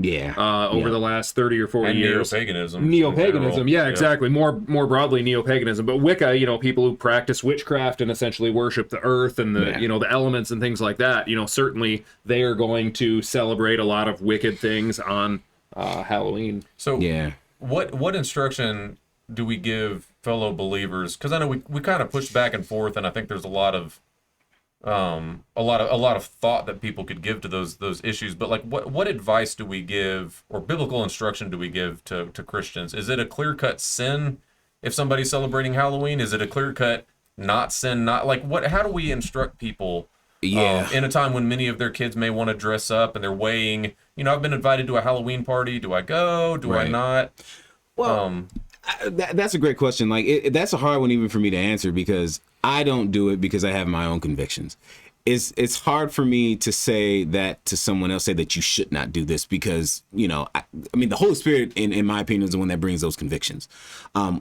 A: over the last 30 or 40
B: And
A: years.
B: neo-paganism.
A: Neo-paganism,
B: in
A: yeah,
B: general.
A: exactly. More broadly, neo-paganism. But Wicca, people who practice witchcraft and essentially worship the earth and the the elements and things like that. Certainly they are going to celebrate a lot of wicked things on Halloween.
B: So
C: Yeah.
B: what instruction do we give fellow believers? Because I know we kind of push back and forth, and I think there's a lot of thought that people could give to those issues. But like, what advice do we give, or biblical instruction do we give to Christians? Is it a clear-cut sin if somebody's celebrating Halloween? Is it a clear-cut not sin? Not like what? How do we instruct people?
C: Yeah.
B: In a time when many of their kids may want to dress up and they're weighing, I've been invited to a Halloween party. Do I go? Do I
C: Right.
B: not?
C: Well, that's a great question. Like, that's a hard one even for me to answer because I don't do it because I have my own convictions. It's hard for me to say that to someone else, say that you should not do this because, I mean, the Holy Spirit, in my opinion, is the one that brings those convictions.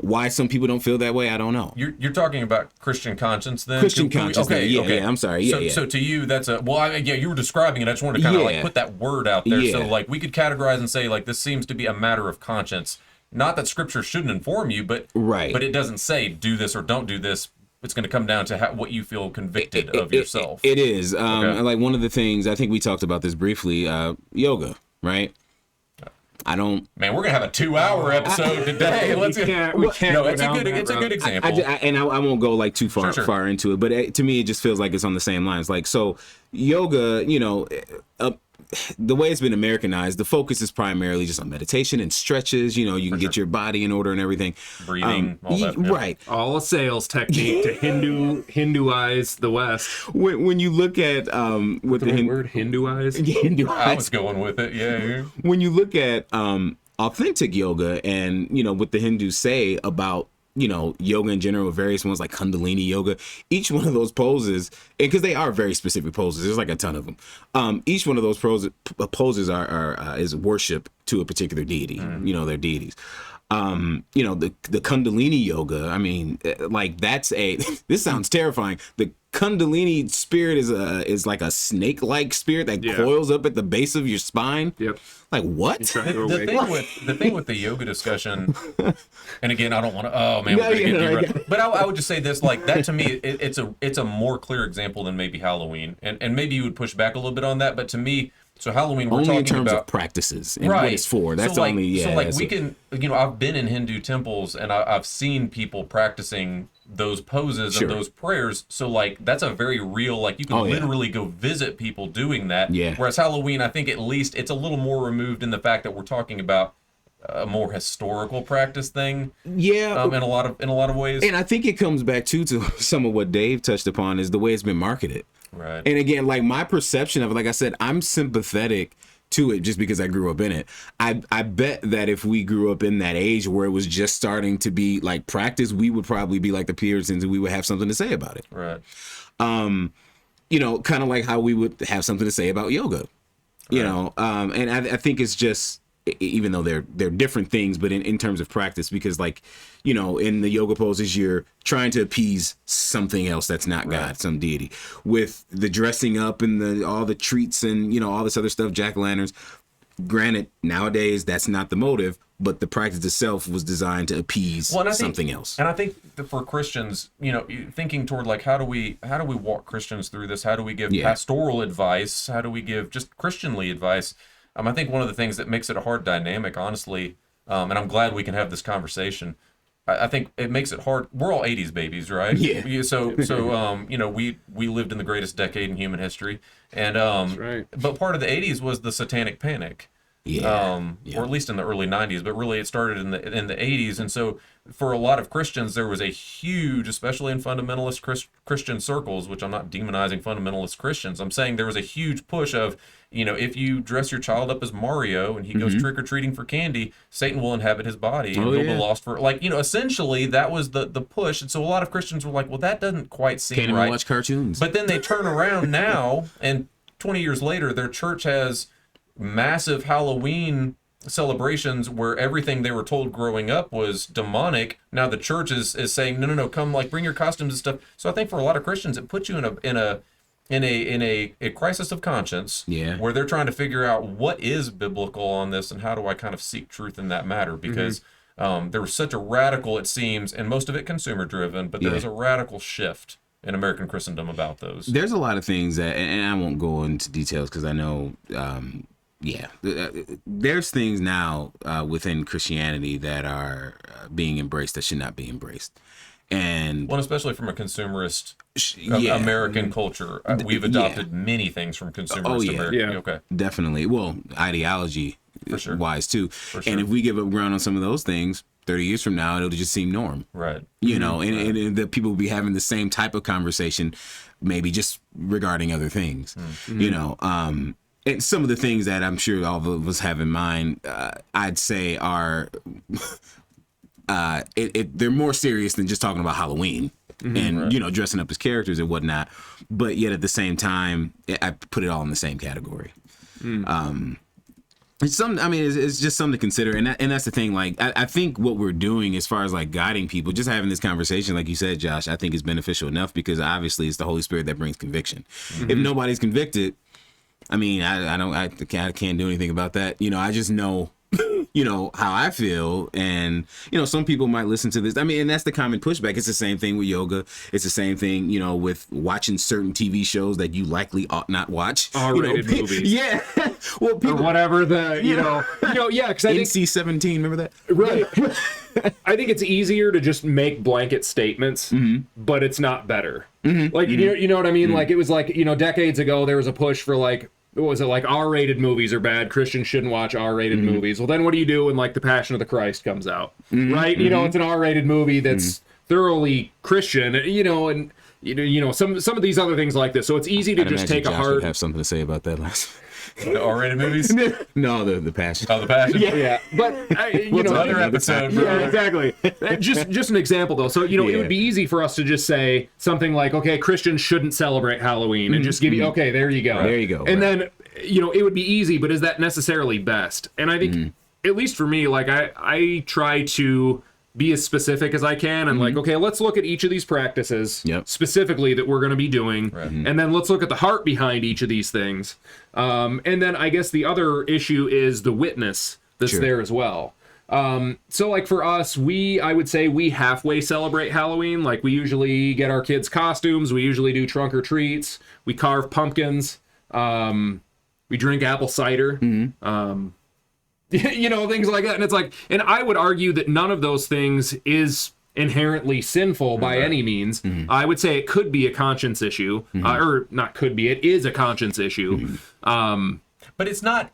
C: Why some people don't feel that way, I don't know.
B: You're talking about Christian conscience then?
C: Christian conscience,
B: Okay,
C: yeah,
B: okay.
C: yeah, I'm sorry, yeah,
B: so,
C: yeah.
B: So to you, that's you were describing it. I just wanted to kind of like
C: Yeah.
B: put that word out there. So
C: Yeah.
B: like we could categorize and say like this seems to be a matter of conscience. Not that Scripture shouldn't inform you, but
C: Right.
B: But it doesn't say do this or don't do this. It's going to come down to what you feel convicted of yourself.
C: It is.
B: Okay.
C: Like one of the things, I think we talked about this briefly, yoga, right? I don't.
B: Man, we're gonna have a 2-hour episode today. Let's
A: we can't
B: No,
A: go
B: it's a
A: down
B: good.
A: that
B: It's a
A: road.
B: good example.
C: I won't go like too far
B: Sure.
C: far into it, but to me, it just feels like it's on the same lines. Like, so yoga, the way it's been Americanized, the focus is primarily just on meditation and stretches. You know, you can get your body in order and everything.
B: Breathing, all that. Yeah.
C: Right.
A: All a sales technique to Hinduize the West.
C: When you look at with the
A: word Hinduize.
B: I was going with it. Yeah.
C: When you look at authentic yoga and, you know, what the Hindus say about, you know, yoga in general, various ones like Kundalini yoga, each one of those poses, because they are very specific poses, there's like a ton of them. Each one of those poses are is worship to a particular deity, you know, their deities. You know, the Kundalini yoga, I mean, like that's this sounds terrifying. The Kundalini spirit is like a snake-like spirit that coils up at the base of your spine.
A: Yep.
C: Like what?
B: The thing with the yoga discussion, and again, I don't want to. Oh man, we're gonna get derailed. But I would just say this: like that to me, it's a more clear example than maybe Halloween, and maybe you would push back a little bit on that. But to me, so Halloween, we're
C: only
B: talking
C: in terms
B: about
C: of practices and what it's for. That's
B: so like,
C: only
B: So like we can, you know, I've been in Hindu temples and I've seen people practicing those poses and those prayers. So like that's a very real, like you can literally go visit people doing that.
C: Yeah.
B: Whereas Halloween, I think at least it's a little more removed in the fact that we're talking about a more historical practice thing.
C: Yeah.
B: In a lot of ways.
C: And I think it comes back to some of what Dave touched upon is the way it's been marketed.
B: Right.
C: And again, like my perception of it, like I said, I'm sympathetic to it just because I grew up in it. I bet that if we grew up in that age where it was just starting to be like practice, we would probably be like the Puritans and we would have something to say about it.
B: Right.
C: You know, kind of like how we would have something to say about yoga. You know, and I think it's just, even though they're different things, but in terms of practice, because like, you know, in the yoga poses, you're trying to appease something else that's not God, some deity. With the dressing up and all the treats and, you know, all this other stuff, jack-o'-lanterns, granted, nowadays that's not the motive, but the practice itself was designed to appease something else.
B: And I think that for Christians, you know, thinking toward like how do we walk Christians through this? How do we give pastoral advice? How do we give just Christianly advice? I think one of the things that makes it a hard dynamic, honestly, and I'm glad we can have this conversation. I think it makes it hard. We're all 80s babies, right?
C: Yeah.
B: So you know, we lived in the greatest decade in human history, and
A: That's right.
B: but part of the 80s was the Satanic Panic. Or at least in the early 90s, but really it started in the 80s. And so for a lot of Christians, there was a huge, especially in fundamentalist Christian circles, which I'm not demonizing fundamentalist Christians. I'm saying there was a huge push of, you know, if you dress your child up as Mario and he goes trick-or-treating for candy, Satan will inhabit his body and he'll be lost for, like, you know, essentially that was the push. And so a lot of Christians were like, well, that doesn't quite seem
C: Can't
B: right.
C: even watch cartoons.
B: But then they turn around now, and 20 years later, their church has massive Halloween celebrations where everything they were told growing up was demonic. Now the church is saying, no, come, like, bring your costumes and stuff. So I think for a lot of Christians, it puts you in a crisis of conscience, where they're trying to figure out what is biblical on this and how do I kind of seek truth in that matter, because there was such a radical, it seems, and most of it consumer driven, but there was a radical shift in American Christendom about those.
C: There's a lot of things that, and I won't go into details because I know, there's things now within Christianity that are being embraced that should not be embraced. And
B: well, especially from a consumerist American culture, we've adopted many things from consumerist American.
A: Yeah.
B: Okay,
C: definitely. Well, ideology wise too.
B: For sure.
C: And if we give up ground on some of those things, 30 years from now, it'll just seem norm.
B: Right.
C: You know, and the people will be having the same type of conversation, maybe just regarding other things. You know, and some of the things that I'm sure all of us have in mind, I'd say are, they're more serious than just talking about Halloween and, you know, dressing up as characters and whatnot. But yet at the same time, I put it all in the same category. It's it's just something to consider. And that's the thing. Like, I think what we're doing as far as like guiding people, just having this conversation, like you said, Josh, I think is beneficial enough because obviously it's the Holy Spirit that brings conviction. If nobody's convicted, I mean, I can't do anything about that. You know, I just know, you know, how I feel. And, you know, some people might listen to this. I mean, and that's the common pushback. It's the same thing with yoga. It's the same thing, you know, with watching certain TV shows that you likely ought not watch.
A: R-rated movies.
C: Yeah. Well, people,
A: or whatever the, you know, because I think
C: NC-17, remember that?
A: Right. I think it's easier to just make blanket statements, but it's not better. Like, you know what I mean? Like, it was like, you know, decades ago, there was a push for like, what was it, like R-rated movies are bad, Christians shouldn't watch R-rated movies. Well, then what do you do when like The Passion of the Christ comes out, right? You know, it's an R-rated movie that's thoroughly Christian, you know, and some of these other things like this. So it's easy to just take a hard.
C: Would have something to say about that last.
B: The R-rated movies?
C: No, the Passion.
B: Oh, the Passion.
A: Yeah, but
B: another episode.
A: Yeah, exactly. Just an example though. So it would be easy for us to just say something like, okay, Christians shouldn't celebrate Halloween, and just give you, okay, there you go,
C: there you go,
A: and then it would be easy, but is that necessarily best? And I think at least for me, like I try to be as specific as I can, and like, okay, let's look at each of these practices specifically that we're going to be doing, and then let's look at the heart behind each of these things. And then I guess the other issue is the witness that's there as well. So like for us, I would say we halfway celebrate Halloween. Like we usually get our kids costumes, we usually do trunk or treats, we carve pumpkins, we drink apple cider, things like that. And it's like, and I would argue that none of those things is inherently sinful by any means. I would say it could be a conscience issue, or not could be, it is a conscience issue.
B: But it's not,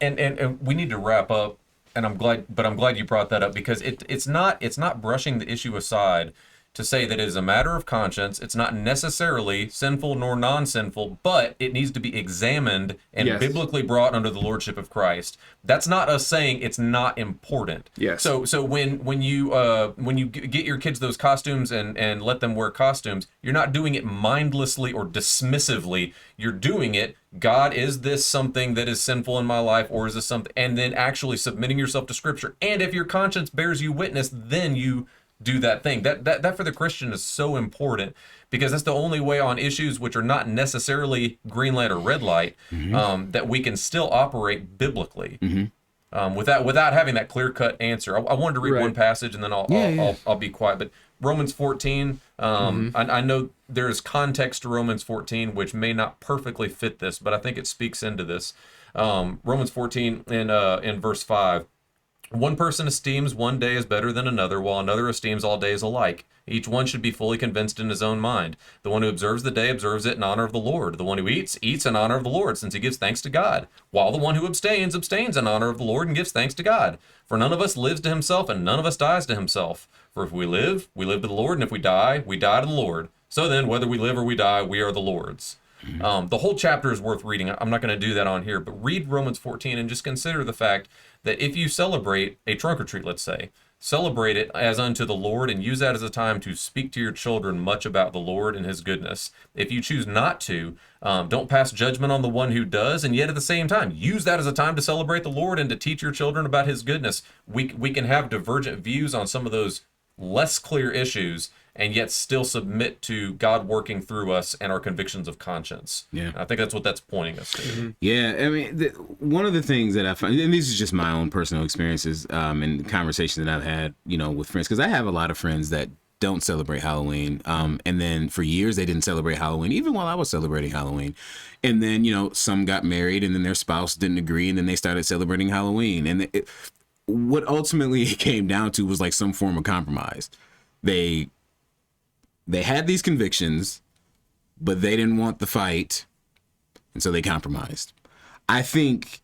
B: and we need to wrap up, and I'm glad you brought that up, because it's not brushing the issue aside to say that it is a matter of conscience. It's not necessarily sinful nor non-sinful, but it needs to be examined and biblically brought under the lordship of Christ. That's not us saying it's not important.
A: Yes.
B: So when you get your kids those costumes and let them wear costumes, you're not doing it mindlessly or dismissively. You're doing it, God, is this something that is sinful in my life, or is this something? And then actually submitting yourself to Scripture. And if your conscience bears you witness, then you do that thing. That for the Christian is so important, because that's the only way on issues which are not necessarily green light or red light, that we can still operate biblically, without having that clear cut answer. I wanted to read one passage and then I'll be quiet. But Romans 14, I know there's context to Romans 14 which may not perfectly fit this, but I think it speaks into this. Romans 14 in verse 5. One person esteems one day as better than another, while another esteems all days alike. Each one should be fully convinced in his own mind. The one who observes the day observes it in honor of the Lord. The one who eats, eats in honor of the Lord, since he gives thanks to God. While the one who abstains, abstains in honor of the Lord and gives thanks to God. For none of us lives to himself, and none of us dies to himself. For if we live to the Lord, and if we die to the Lord. So then, whether we live or we die, we are the Lord's. The whole chapter is worth reading. I'm not going to do that on here, but read Romans 14 and just consider the fact that if you celebrate a trunk or treat, let's say, celebrate it as unto the Lord and use that as a time to speak to your children much about the Lord and his goodness. If you choose not to, don't pass judgment on the one who does, and yet at the same time, use that as a time to celebrate the Lord and to teach your children about his goodness. We can have divergent views on some of those less clear issues, and yet still submit to God working through us and our convictions of conscience. Yeah, and I think that's what that's pointing us to.
C: Yeah, I mean, one of the things that I find, and these are just my own personal experiences and conversations that I've had, with friends, because I have a lot of friends that don't celebrate Halloween, and then for years they didn't celebrate Halloween, even while I was celebrating Halloween. And then, some got married, and then their spouse didn't agree, and then they started celebrating Halloween. And what ultimately it came down to was like some form of compromise. They had these convictions, but they didn't want the fight, and so they compromised. I think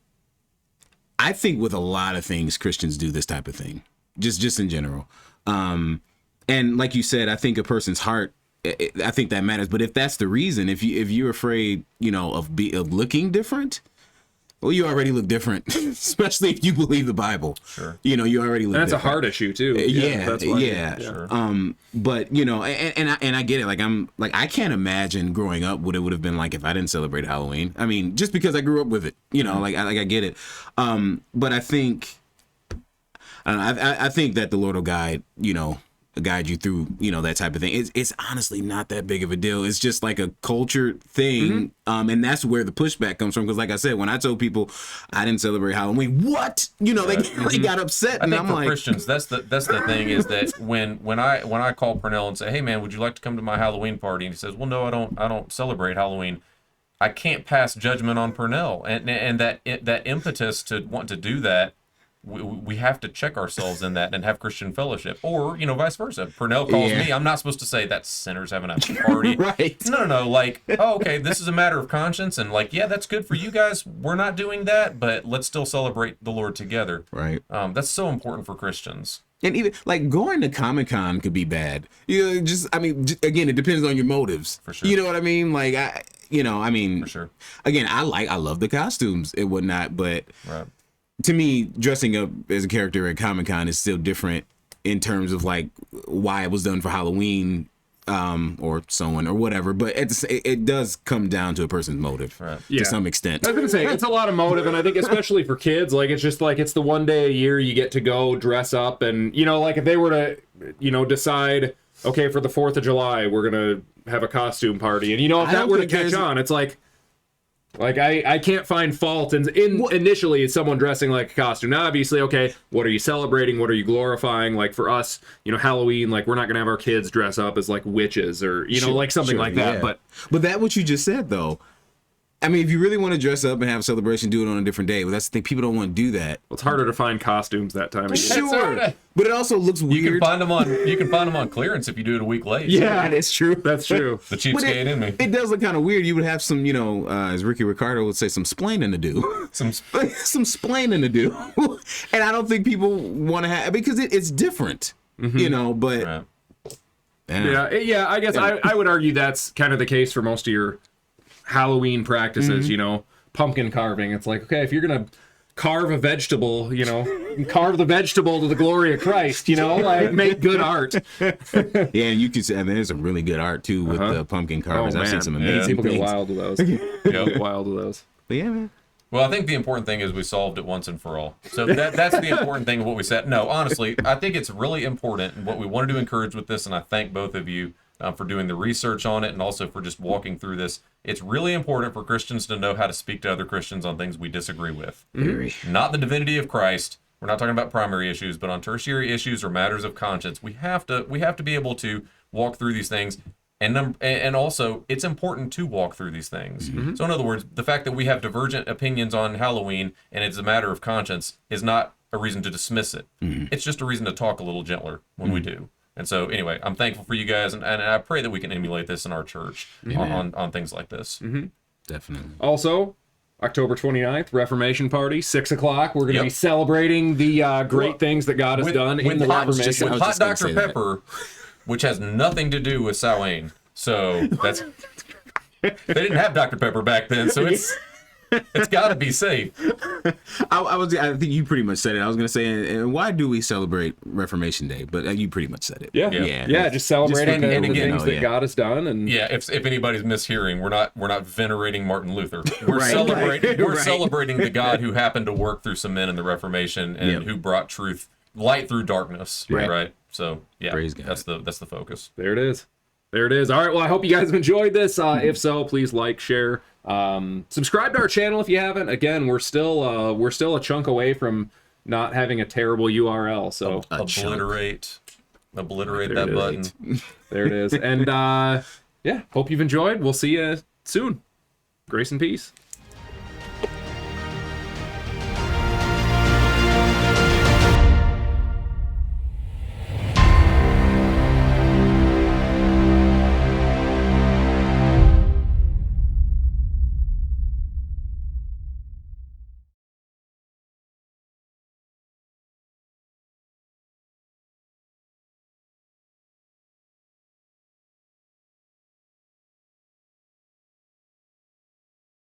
C: with a lot of things, Christians do this type of thing, just in general. And like you said, I think a person's heart, I think that matters. But if that's the reason, if you're afraid, of looking different, well, you already look different, especially if you believe the Bible. Sure. You already look different.
A: That's a hard issue too.
C: Yeah. Sure. But and I get it. Like I can't imagine growing up what it would have been like if I didn't celebrate Halloween. I mean, just because I grew up with it, like I get it. But I think that the Lord will guide you through, that type of thing. It's honestly not that big of a deal. It's just like a culture thing. And that's where the pushback comes from. Because like I said, when I told people I didn't celebrate Halloween, what? They got upset.
B: I think for Christians, that's the thing is that when I call Pernell and say, hey man, would you like to come to my Halloween party? And he says, well, no, I don't celebrate Halloween. I can't pass judgment on Pernell. And that impetus to want to do that we have to check ourselves in that and have Christian fellowship, or vice versa. Pernell calls me, I'm not supposed to say that sinners having a party.
C: Right.
B: No, like, oh, okay, this is a matter of conscience, and like, yeah, that's good for you guys. We're not doing that, but let's still celebrate the Lord together.
C: Right.
B: That's so important for Christians.
C: And even like going to Comic-Con could be bad. Again, it depends on your motives.
B: For sure.
C: You know what I mean? Like
B: For sure.
C: Again, I love the costumes and whatnot, but
B: Right.
C: to me, dressing up as a character at Comic-Con is still different in terms of like why it was done for Halloween, or so on or whatever. But it does come down to a person's motive to some extent.
A: I was gonna say it's a lot of motive, and I think especially for kids, like it's just like it's the one day a year you get to go dress up, and like if they were to decide, okay, for the 4th of July we're gonna have a costume party, and if that were to catch on, it's like I can't find fault initially someone dressing like a costume. Now, obviously, okay, what are you celebrating? What are you glorifying? Like for us, Halloween, like we're not gonna have our kids dress up as like witches or like something like that.
C: Yeah. But that what you just said though. I mean, if you really want to dress up and have a celebration, do it on a different day. But that's the thing, people don't want to do that.
A: Well, it's harder to find costumes that time of year.
C: Sure, but it also looks weird.
B: You can find them on clearance if you do it a week late.
A: Yeah,
C: that's true.
A: That's true.
B: The cheapskate in me.
C: It does look kind of weird. You would have some, as Ricky Ricardo would say, some splaining to do. some splaining to do. And I don't think people want to have, because it's different, but.
B: Right.
A: Yeah, I guess I would argue that's kind of the case for most of your Halloween practices, pumpkin carving. It's like, okay, if you're going to carve a vegetable, carve the vegetable to the glory of Christ, like make good art.
C: Yeah, and you could say, there's some really good art too with the pumpkin carvers. I've seen some amazing
A: people
C: things.
A: Get wild with those. Wild with those.
C: But yeah, man.
B: Well, I think the important thing is we solved it once and for all. So that's the important thing of what we said. No, honestly, I think it's really important, and what we wanted to encourage with this, and I thank both of you for doing the research on it and also for just walking through this. It's really important for Christians to know how to speak to other Christians on things we disagree with. Not the divinity of Christ. We're not talking about primary issues, but on tertiary issues or matters of conscience, we have to be able to walk through these things. And also, it's important to walk through these things. So in other words, the fact that we have divergent opinions on Halloween and it's a matter of conscience is not a reason to dismiss it. It's just a reason to talk a little gentler when we do. And so anyway, I'm thankful for you guys, and I pray that we can emulate this in our church on things like this.
C: Definitely.
A: Also, October 29th, Reformation Party, 6 o'clock. We're going to be celebrating the great things that God has done in the Reformation.
B: With hot Dr. Pepper, which has nothing to do with Samhain. So that's... They didn't have Dr. Pepper back then, so it's got to be safe.
C: I think you pretty much said it. I was going to say, and why do we celebrate Reformation Day? But you pretty much said it.
A: Yeah, just celebrating the things that God has done. And
B: if anybody's mishearing, we're not venerating Martin Luther. We're celebrating the God who happened to work through some men in the Reformation and who brought light through darkness. Right. So
C: praise God.
B: That's the focus.
A: There it is. All right. Well, I hope you guys have enjoyed this. If so, please like, share, subscribe to our channel if you haven't. Again, we're still a chunk away from not having a terrible URL. So
B: obliterate that button.
A: There it is. And hope you've enjoyed. We'll see you soon. Grace and peace.